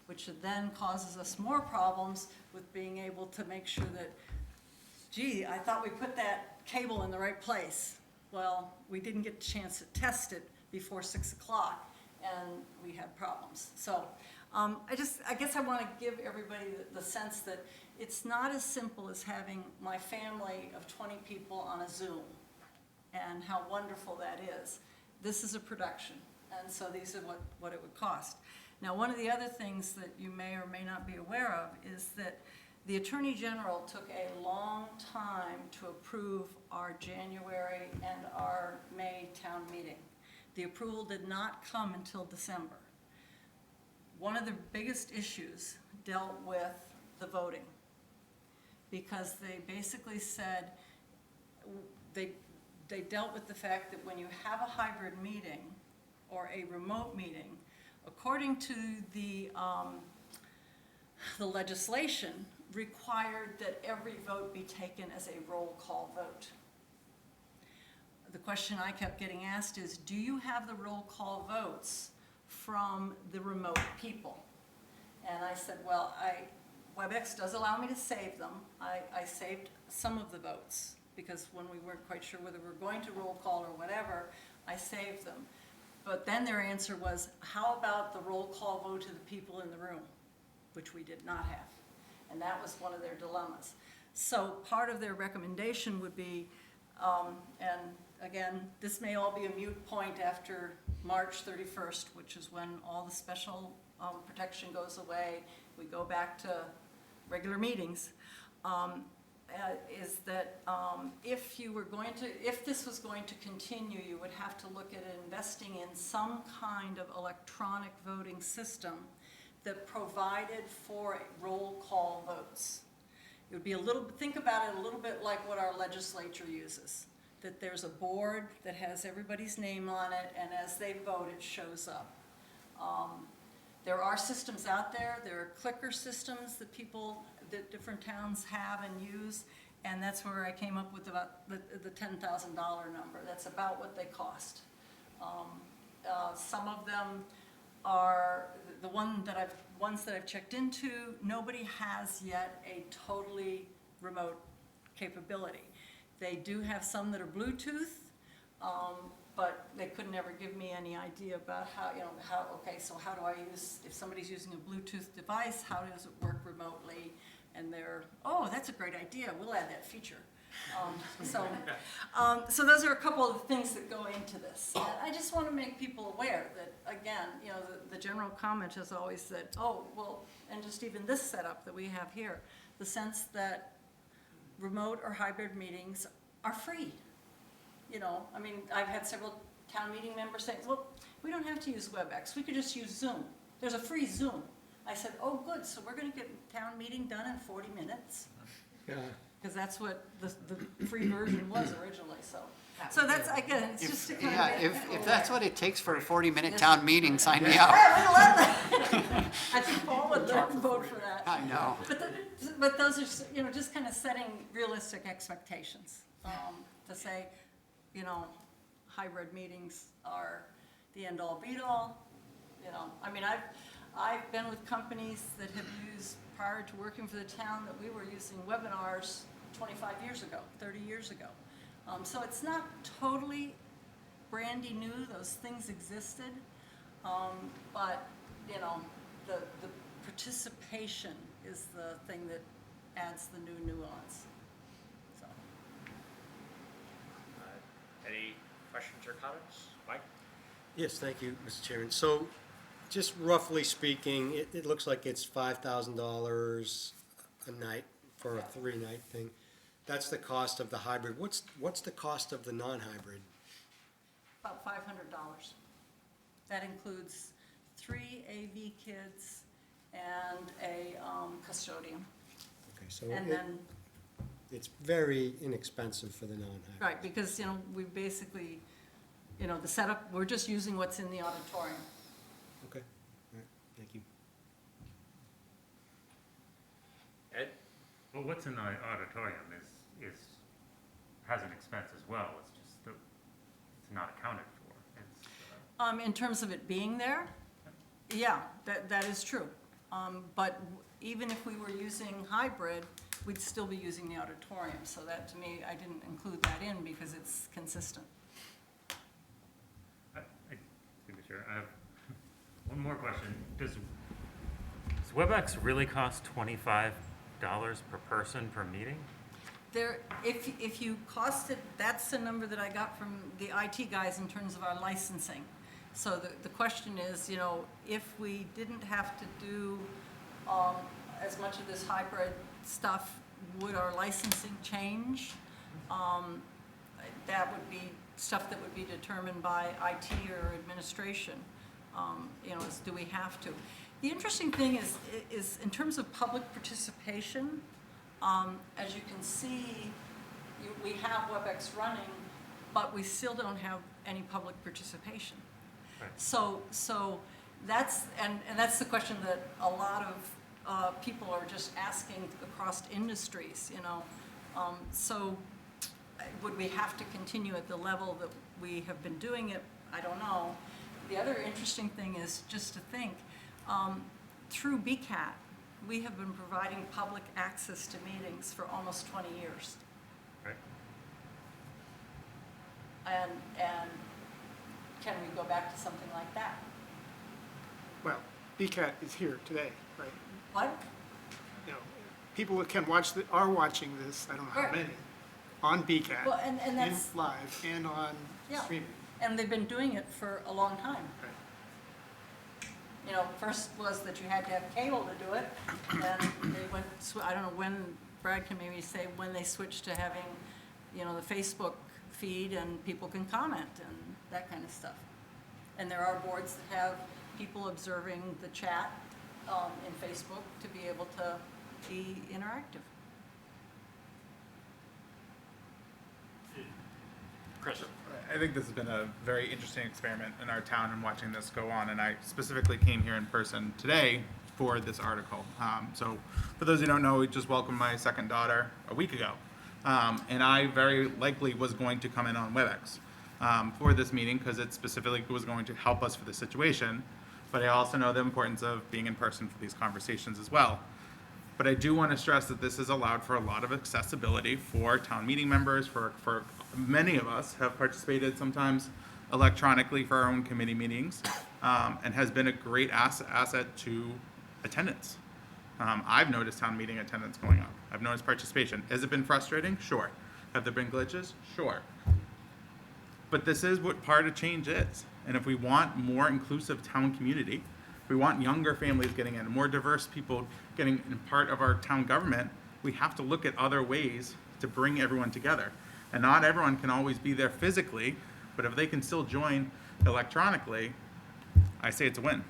which then causes us more problems with being able to make sure that, gee, I thought we put that cable in the right place. Well, we didn't get a chance to test it before 6 o'clock, and we had problems. So I guess I want to give everybody the sense that it's not as simple as having my family of 20 people on a Zoom, and how wonderful that is. This is a production, and so these are what it would cost. Now, one of the other things that you may or may not be aware of is that the Attorney General took a long time to approve our January and our May town meeting. The approval did not come until December. One of the biggest issues dealt with the voting, because they basically said, they dealt with the fact that when you have a hybrid meeting or a remote meeting, according to the legislation, required that every vote be taken as a roll call vote. The question I kept getting asked is, do you have the roll call votes from the remote people? And I said, well, WebEx does allow me to save them. I saved some of the votes, because when we weren't quite sure whether we were going to roll call or whatever, I saved them. But then their answer was, how about the roll call vote to the people in the room, which we did not have. And that was one of their dilemmas. So part of their recommendation would be, and again, this may all be a moot point after March 31st, which is when all the special protection goes away, we go back to regular meetings, is that if this was going to continue, you would have to look at investing in some kind of electronic voting system that provided for roll call votes. It would be think about it a little bit like what our legislature uses, that there's a board that has everybody's name on it, and as they vote, it shows up. There are systems out there. There are clicker systems that different towns have and use, and that's where I came up with about the $10,000 number. That's about what they cost. Some of them are the ones that I've checked into. Nobody has yet a totally remote capability. They do have some that are Bluetooth, but they couldn't ever give me any idea about okay, so how do I use, if somebody's using a Bluetooth device, how does it work remotely? And oh, that's a great idea, we'll add that feature. So those are a couple of things that go into this. And I just want to make people aware that, again, the general comment is always that, oh, well, and just even this setup that we have here, the sense that remote or hybrid meetings are free. I mean, I've had several town meeting members say, well, we don't have to use WebEx, we could just use Zoom. There's a free Zoom. I said, oh, good, so we're going to get town meeting done in 40 minutes? Yeah. Because that's what the free version was originally, so. So that's, again, it's just to kind of. If that's what it takes for a 40-minute town meeting, sign me up. I think Paul would vote for that. I know. But those are, just kind of setting realistic expectations. To say, hybrid meetings are the end-all be-all. I mean, I've been with companies that have used, prior to working for the town, that we were using webinars 25 years ago, 30 years ago. So it's not totally brandy new, those things existed, but, the participation is the thing that adds the new nuance, so. Any questions or comments? Mike? Yes, thank you, Mr. Chairman. So, just roughly speaking, it looks like it's $5,000 a night for a 3-night thing. That's the cost of the hybrid. What's the cost of the non-hybrid? About $500. That includes 3 AV kids and a custodian. Okay, so And then, it's very inexpensive for the non-hybrid. right, because, we basically, the setup, we're just using what's in the auditorium. Okay, all right, thank you. Ed? Well, what's in the auditorium has an expense as well, it's just that it's not accounted for. It's, In terms of it being there, yeah, that is true. But even if we were using hybrid, we'd still be using the auditorium. So that, to me, I didn't include that in because it's consistent. Excuse me, Chair, I have one more question. Does WebEx really cost $25 per person per meeting? There, if you cost it, that's the number that I got from the IT guys in terms of our licensing. So the question is, if we didn't have to do as much of this hybrid stuff, would our licensing change? That would be stuff that would be determined by IT or administration. Do we have to? The interesting thing is in terms of public participation, as you can see, we have WebEx running, but we still don't have any public participation. Right. So that's, and that's the question that a lot of people are just asking across industries, So would we have to continue at the level that we have been doing it? I don't know. The other interesting thing is just to think, through BCAT, we have been providing public access to meetings for almost 20 years. Right. And can we go back to something like that? Well, BCAT is here today, right? What? People that are watching this, I don't know how Right. many, on BCAT. Well, and in that's- live and on Yeah. streaming. And they've been doing it for a long time. Right. First was that you had to have cable to do it, and they went, I don't know when, Brad can maybe say when they switched to having, the Facebook feed and people can comment and that kind of stuff. And there are boards that have people observing the chat in Facebook to be able to be interactive. Chris? I think this has been a very interesting experiment in our town and watching this go on. And I specifically came here in person today for this article. So for those who don't know, we just welcomed my second daughter a week ago. And I very likely was going to come in on WebEx for this meeting because it specifically was going to help us for the situation. But I also know the importance of being in person for these conversations as well. But I do want to stress that this has allowed for a lot of accessibility for town meeting members, for many of us have participated sometimes electronically for our own committee meetings, and has been a great asset to attendance. I've noticed town meeting attendance going up. I've noticed participation. Has it been frustrating? Sure. Have there been glitches? Sure. But this is what part of change is. And if we want more inclusive town community, if we want younger families getting in, more diverse people getting in part of our town government, we have to look at other ways to bring everyone together. And not everyone can always be there physically, but if they can still join electronically, I say it's a win.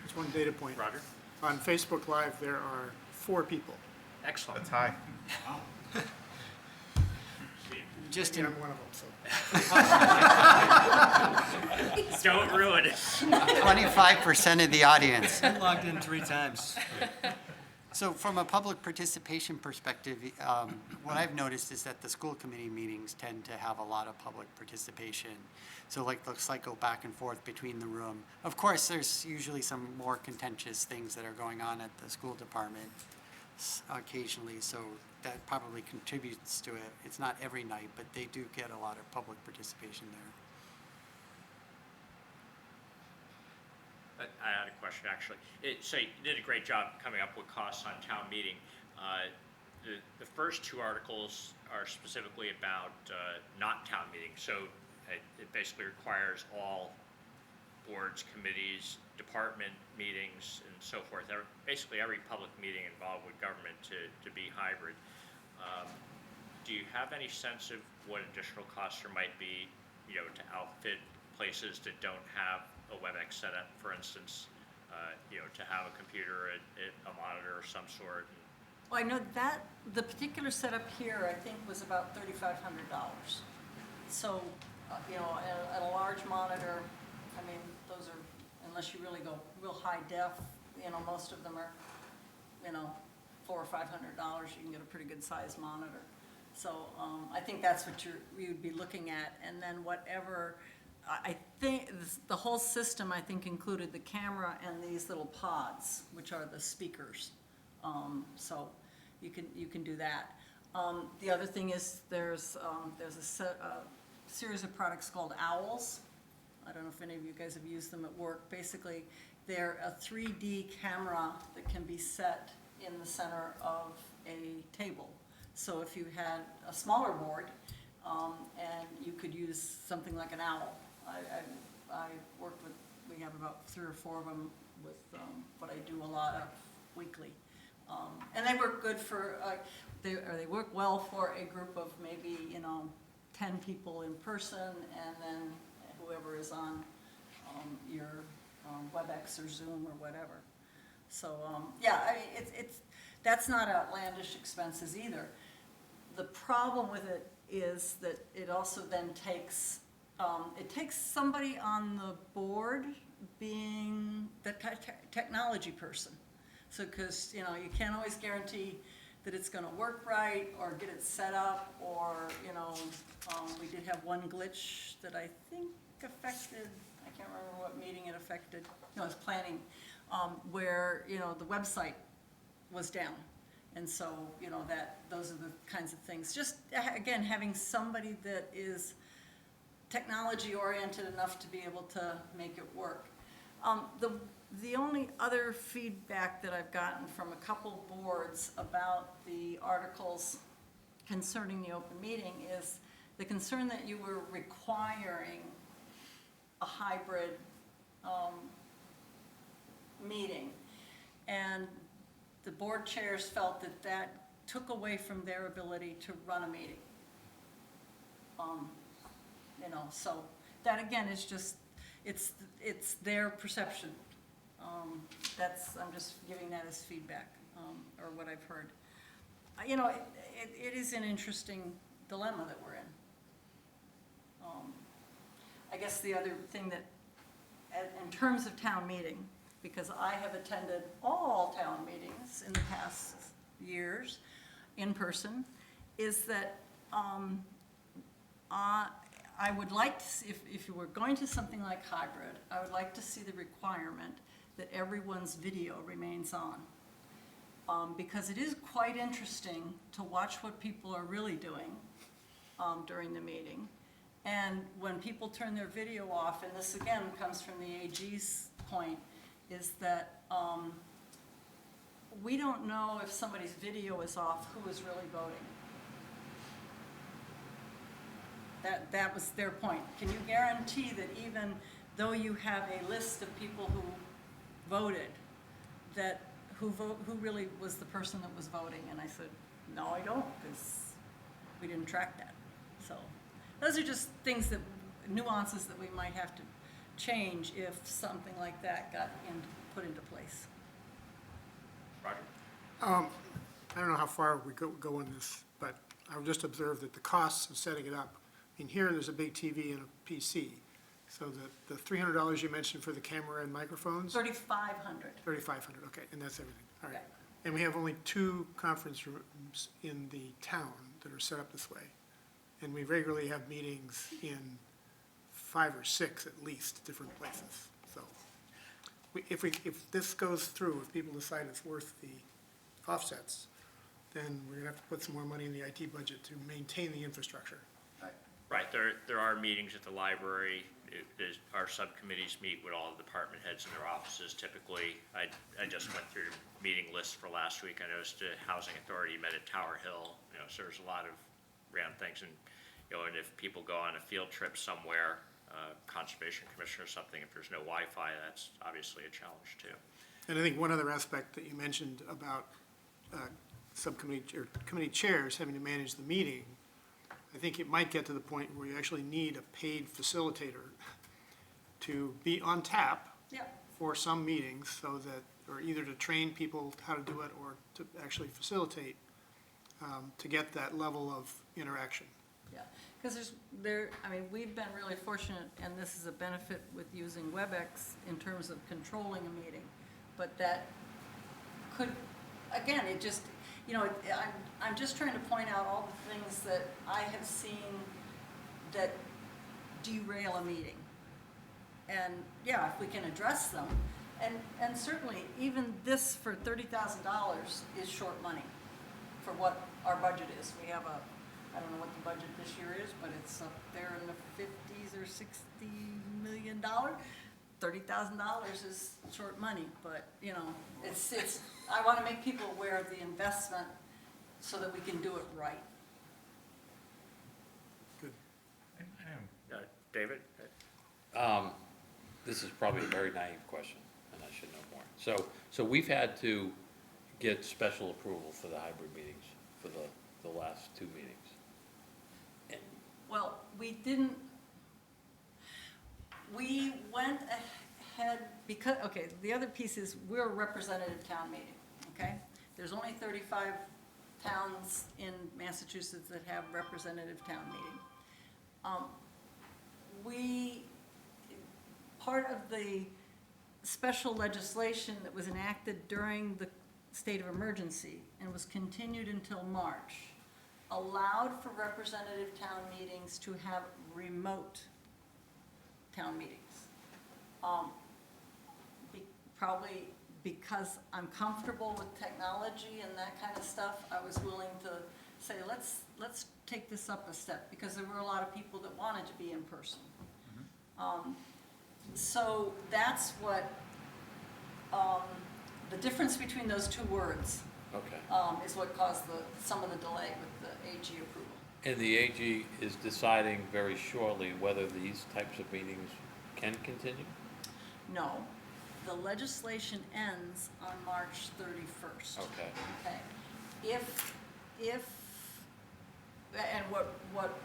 Just one data point. Roger? On Facebook Live, there are 4 people. Excellent. That's high. Just And in I'm one of them, so. Don't ruin it. 25% of the audience. I logged in 3 times. So from a public participation perspective, what I've noticed is that the school committee meetings tend to have a lot of public participation. So like the cycle back and forth between the room. Of course, there's usually some more contentious things that are going on at the school department occasionally, so that probably contributes to it. It's not every night, but they do get a lot of public participation there. I had a question, actually. So you did a great job coming up with costs on town meeting. the first two articles are specifically about not town meetings. So it basically requires all boards, committees, department meetings, and so forth. Basically every public meeting involved with government to be hybrid. Do you have any sense of what additional costs there might be, to outfit places that don't have a WebEx setup, for instance, to have a computer, a monitor of some sort? Well, I know that, the particular setup here, I think, was about $3,500. So, at a large monitor, I mean, those are, unless you really go real high def, most of them are, $400 or $500, you can get a pretty good sized monitor. So, I think that's what you'd be looking at, and then whatever, I think, the whole system, I think, included the camera and these little pods, which are the speakers. So you can do that. The other thing is there's a series of products called Owls. I don't know if any of you guys have used them at work. Basically, they're a 3D camera that can be set in the center of a table. So if you had a smaller board, and you could use something like an owl. I worked with, we have about 3 or 4 of them with what I do a lot of weekly. And they work good for, they work well for a group of maybe, 10 people in person, and then whoever is on your WebEx or Zoom or whatever. So, yeah, I mean, that's not outlandish expenses either. The problem with it is that it also then takes, it takes somebody on the board being the technology person. So, because, you can't always guarantee that it's going to work right or get it set up, or, we did have one glitch that I think affected, I can't remember what meeting it affected, no, it was planning, where, the website was down. And so, those are the kinds of things. Just, again, having somebody that is technology oriented enough to be able to make it work. The only other feedback that I've gotten from a couple boards about the articles concerning the open meeting is the concern that you were requiring a hybrid meeting. And the board chairs felt that that took away from their ability to run a meeting. So that again is just, it's their perception. I'm just giving that as feedback, or what I've heard. It is an interesting dilemma that we're in. I guess the other thing that, in terms of town meeting, because I have attended all town meetings in the past years in person, is that I would like to see, if you were going to something like hybrid, I would like to see the requirement that everyone's video remains on. Because it is quite interesting to watch what people are really doing during the meeting. And when people turn their video off, and this again comes from the AG's point, is that we don't know if somebody's video is off who is really voting. That was their point. Can you guarantee that even though you have a list of people who voted, that who really was the person that was voting? And I said, no, I don't, because we didn't track that. So those are just things that, nuances that we might have to change if something like that got put into place. Roger? I don't know how far we go in this, but I've just observed that the costs of setting it up, in here there's a big TV and a PC. So the $300 you mentioned for the camera and microphones? $3,500. $3,500, okay, and that's everything, all right. Okay. And we have only 2 conference rooms in the town that are set up this way. And we regularly have meetings in 5 or 6 at least, different places. So if this goes through, if people decide it's worth the offsets, then we're gonna have to put some more money in the IT budget to maintain the infrastructure. Right. Right, there are meetings at the library. Our subcommittees meet with all the department heads in their offices typically. I just went through the meeting list for last week. I noticed the Housing Authority met at Tower Hill, so there's a lot of round things. And, and if people go on a field trip somewhere, Conservation Commission or something, if there's no Wi-Fi, that's obviously a challenge too. And I think one other aspect that you mentioned about subcommittee or committee chairs having to manage the meeting, I think it might get to the point where you actually need a paid facilitator to be on tap Yeah. for some meetings so that, or either to train people how to do it or to actually facilitate, to get that level of interaction. Yeah, because we've been really fortunate, and this is a benefit with using WebEx in terms of controlling a meeting, but that could, again, it just, I'm just trying to point out all the things that I have seen that derail a meeting. And, yeah, if we can address them, and certainly, even this for $30,000 is short money for what our budget is. We have I don't know what the budget this year is, but it's up there in the 50s or $60 million. $30,000 is short money, but, it's, I want to make people aware of the investment so that we can do it right. Good. David? This is probably a very naive question, and I should know more. So we've had to get special approval for the hybrid meetings for the last 2 meetings. And Well, we didn't, we went ahead because, okay, the other piece is we're a representative town meeting, okay? There's only 35 towns in Massachusetts that have representative town meeting. Part of the special legislation that was enacted during the state of emergency and was continued until March allowed for representative town meetings to have remote town meetings. Probably because I'm comfortable with technology and that kind of stuff, I was willing to say, let's take this up a step, because there were a lot of people that wanted to be in person. So that's what, the difference between those 2 words Okay. is what caused some of the delay with the AG approval. And the AG is deciding very shortly whether these types of meetings can continue? No, the legislation ends on March 31st. Okay. Okay. And what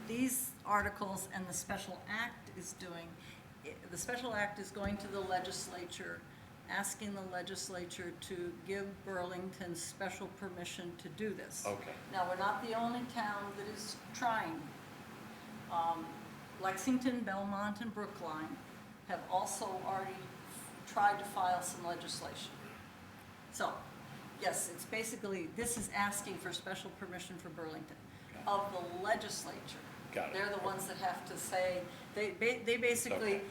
these articles and the special act is doing, the special act is going to the legislature, asking the legislature to give Burlington special permission to do this. Okay. Now, we're not the only town that is trying. Lexington, Belmont, and Brookline have also already tried to file some legislation. So, yes, it's basically, this is asking for special permission for Burlington of the legislature. Got it. They're the ones that have to say, they basically Okay.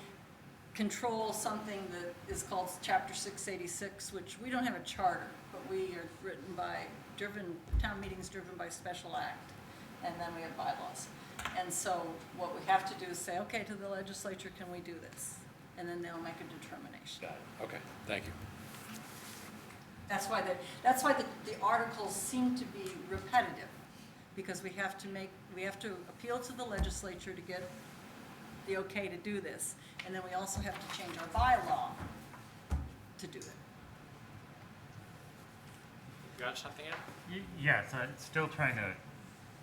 control something that is called Chapter 686, which we don't have a charter, but we are town meetings driven by special act, and then we have bylaws. And so what we have to do is say, okay, to the legislature, can we do this? And then they'll make a determination. Got it. Okay, thank you. That's why the articles seem to be repetitive, because we have to appeal to the legislature to get the okay to do this, and then we also have to change our bylaw to do it. You got something in? Yes, still trying to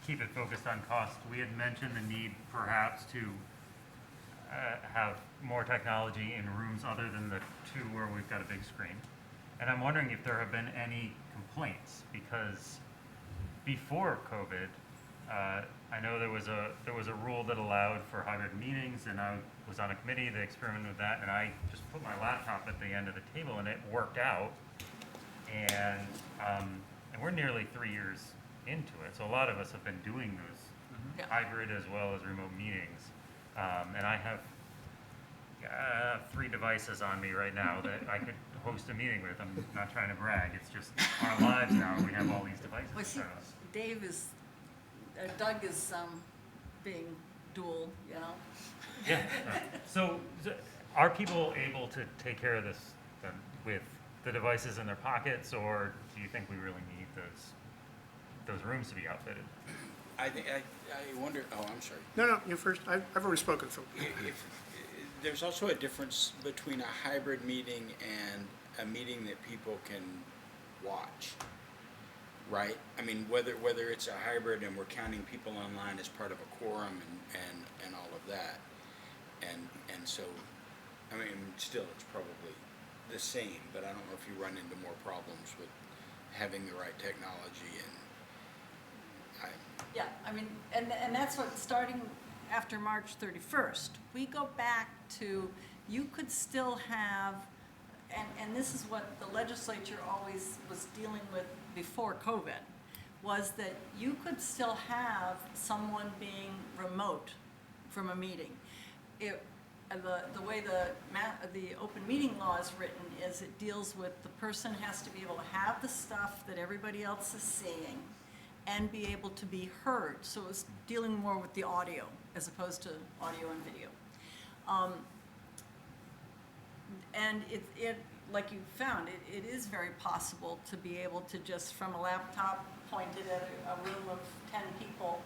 keep it focused on cost. We had mentioned the need perhaps to have more technology in rooms other than the 2 where we've got a big screen. And I'm wondering if there have been any complaints, because before COVID, I know there was a rule that allowed for hybrid meetings, and I was on a committee that experimented with that, and I just put my laptop at the end of the table, and it worked out. And we're nearly 3 years into it, so a lot of us have been doing those hybrid as well as remote meetings. And I have 3 devices on me right now that I could host a meeting with. I'm not trying to brag, it's just our lives now, we have all these devices. Well, see, So- Doug is being dual, you know? Yeah. So, are people able to take care of this then, with the devices in their pockets, or do you think we really need those rooms to be outfitted? I wonder, oh, I'm sorry. No, you first. I've already spoken, so. If, there's also a difference between a hybrid meeting and a meeting that people can watch, right? I mean, whether it's a hybrid and we're counting people online as part of a quorum and all of that, and so, I mean, still, it's probably the same, but I don't know if you run into more problems with having the right technology and Yeah, I mean, and that's what, starting after March 31st, we go back to, you could still have, and this is what the legislature always was dealing with before COVID, was that you could still have someone being remote from a meeting. The way the open meeting law is written is it deals with the person has to be able to have the stuff that everybody else is seeing and be able to be heard. So it's dealing more with the audio as opposed to audio and video. And it like you found, it is very possible to be able to just from a laptop pointed at a room of 10 people,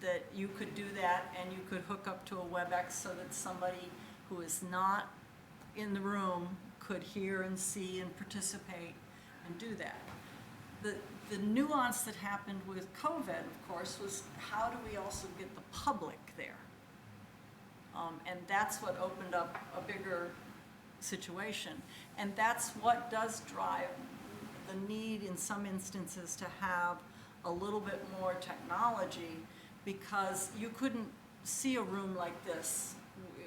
that you could do that and you could hook up to a WebEx so that somebody who is not in the room could hear and see and participate and do that. The nuance that happened with COVID, of course, was how do we also get the public there? And that's what opened up a bigger situation. And that's what does drive the need in some instances to have a little bit more technology, because you couldn't see a room like this,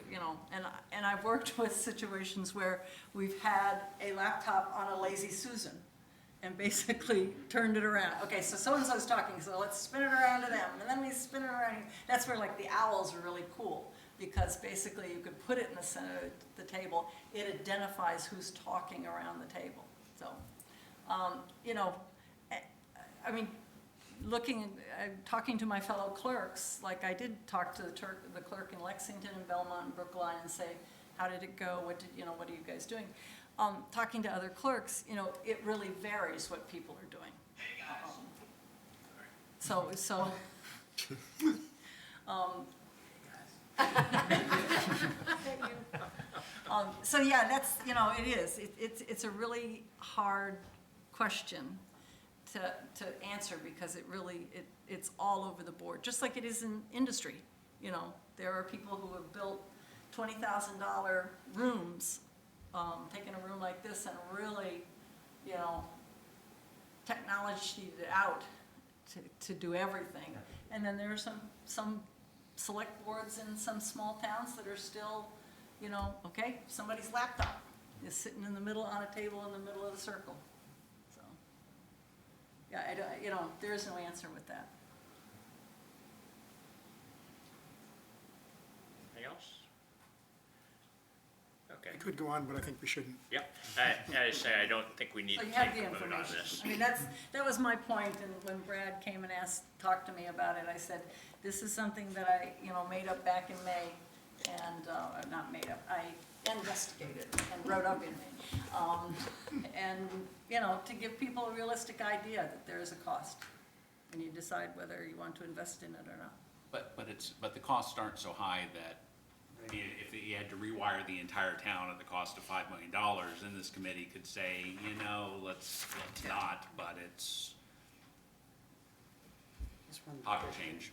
you know, and I've worked with situations where we've had a laptop on a Lazy Susan and basically turned it around. Okay, so so-and-so's talking, so let's spin it around to them, and then we spin it around. That's where like the owls are really cool, because basically you could put it in the center of the table. It identifies who's talking around the table. So, you know, I mean, talking to my fellow clerks, like I did talk to the clerk in Lexington and Belmont and Brookline and say, how did it go? What are you guys doing? Talking to other clerks, you know, it really varies what people are doing. So yeah, that's, you know, it is. It's a really hard question to answer, because it's all over the board, just like it is in industry. You know, there are people who have built $20,000 rooms, taking a room like this and really, you know, technologied it out to do everything. And then there are some select boards in some small towns that are still, you know, okay, somebody's laptop is sitting in the middle on a table in the middle of the circle. So, yeah, you know, there is no answer with that. Anything else? Okay. I could go on, but I think we shouldn't. Yep. I say I don't think we need So to you have take the a vote on information. this. I mean, that was my point, and when Brad came and talked to me about it, I said, this is something that I, you know, made up back in May, and, not made up, I investigated and wrote up in May. And, you know, to give people a realistic idea that there is a cost, and you decide whether you want to invest in it or not. But the costs aren't so high that if you had to rewire the entire town at the cost of $5 million, then this committee could say, you know, let's not, but it's pocket change.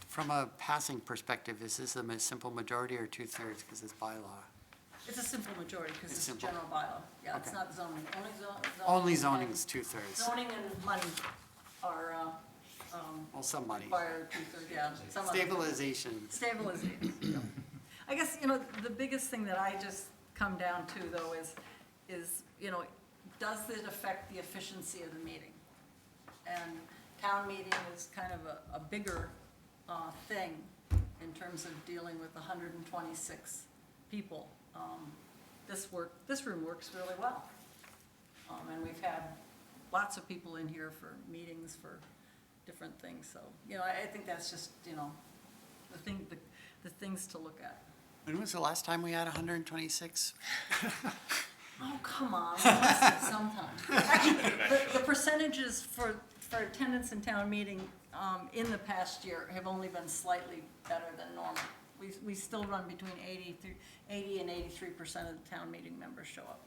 From a passing perspective, is this a simple majority or 2/3 because it's bylaw? It's a simple majority, because It's it's a simple. general bylaw. Yeah, it's Okay. not zoning. Only zoning's 2/3. Zoning and money are, Well, some money. require 2/3, yeah. some other things. Stabilization. Stabilization. Yeah. I guess, you know, the biggest thing that I just come down to, though, is, you know, does it affect the efficiency of the meeting? And town meeting is kind of a bigger thing in terms of dealing with 126 people. This room works really well. And we've had lots of people in here for meetings for different things, so, you know, I think that's just, you know, the things to look at. When was the last time we had 126? Oh, come on, we must have sometime. Actually, the percentages for attendance in town meeting, in the past year have only been slightly better than normal. We still run between 80 and 83% of the town meeting members show up.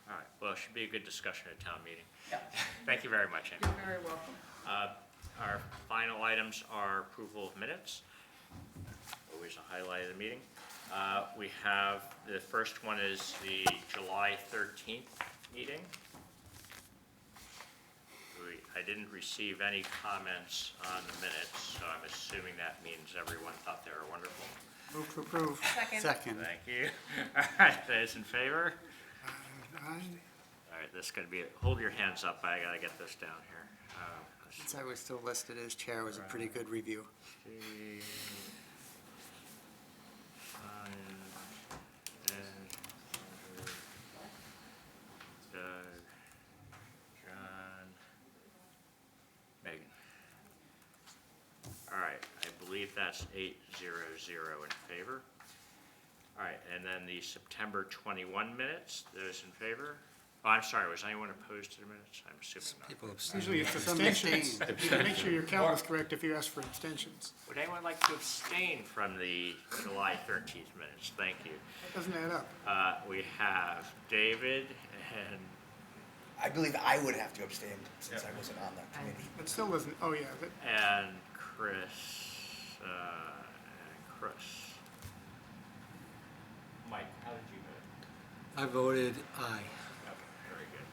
All right, well, it should be a good discussion at town meeting. Yeah. Thank you very much, Amy. You're very welcome. Our final items are approval of minutes. Always a highlight of the meeting. We have, the first one is the July 13th meeting. I didn't receive any comments on the minutes, so I'm assuming that means everyone thought they were wonderful. Move to approve. Second. Thank you. All right, those in favor? Aye. All right, this is going to be, hold your hands up, I gotta get this down here. Since I was still listed as chair, it was a pretty good review. Steve, Ryan, Ed, Doug, John, Megan. All right, I believe that's 8-0-0 in favor. All right, and then the September 21 minutes, those in favor? Oh, I'm sorry, was anyone opposed to the minutes? I'm assuming not. People abstain. Usually it's abstentions. You can make sure your count is correct if you ask for abstentions. Would anyone like to abstain from the July 13th minutes? Thank you. That doesn't add up. We have David and, I believe I would have to abstain since I wasn't on that committee. It still doesn't, oh yeah, but and Chris. Mike, how did you vote? I voted aye. Okay, very good.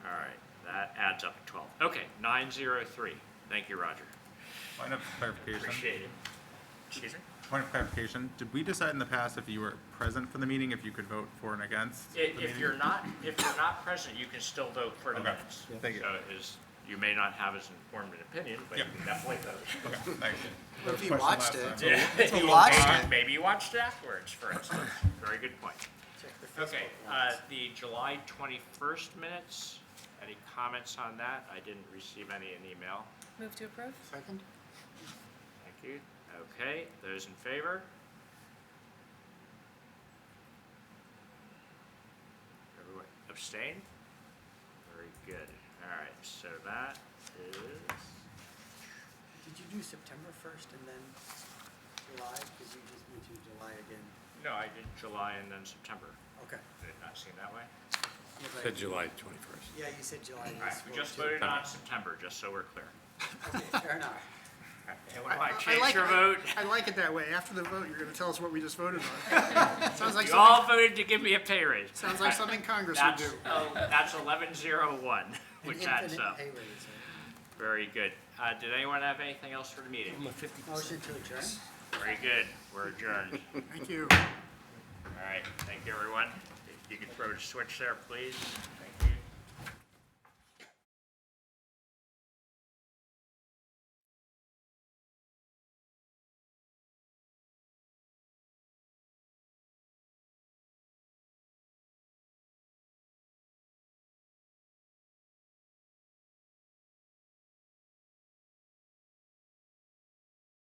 All right, that adds up to 12. Okay, 903. Thank you, Roger. Point of clarification. Appreciate it. Excuse me? Point of clarification, did we decide in the past if you were present for the meeting, if you could vote for and against? the If meeting? you're not present, you can still vote for the Okay. minutes. Thank you. So you may not have as informed an opinion, but you Yeah. can definitely vote. Okay, thanks. Well, if you Question watched last it, time. Yeah. if you watched Maybe- it, Maybe you watched it afterwards, for instance. Very good point. Okay, the July 21st minutes, any comments on that? I didn't receive any in email. Move to approve? second? Thank you. Okay, those in favor? Everyone abstain? Very good. All right, so that is, Did you do September 1st and then July? Because you just mentioned July again. no, I did July and then September. Okay. Did it not seem that way? Yeah, but- Said July 21st. Yeah, you said July. All right, we just voted on September, just so we're clear. Okay, fair enough. Anyone want to I change like your it. vote? I like it that way. After the vote, you're gonna tell us what we just voted on. Sounds like You something, all voted to give me a pay raise. sounds like something Congress would That's, do. that's 1101, which adds Infinite up. pay raise, Very good. Did anyone have anything else for the meeting? right? Motion to adjourn? Very good. We're adjourned. Thank you. All right, thank you, everyone. If you could throw the switch there, please. Thank you.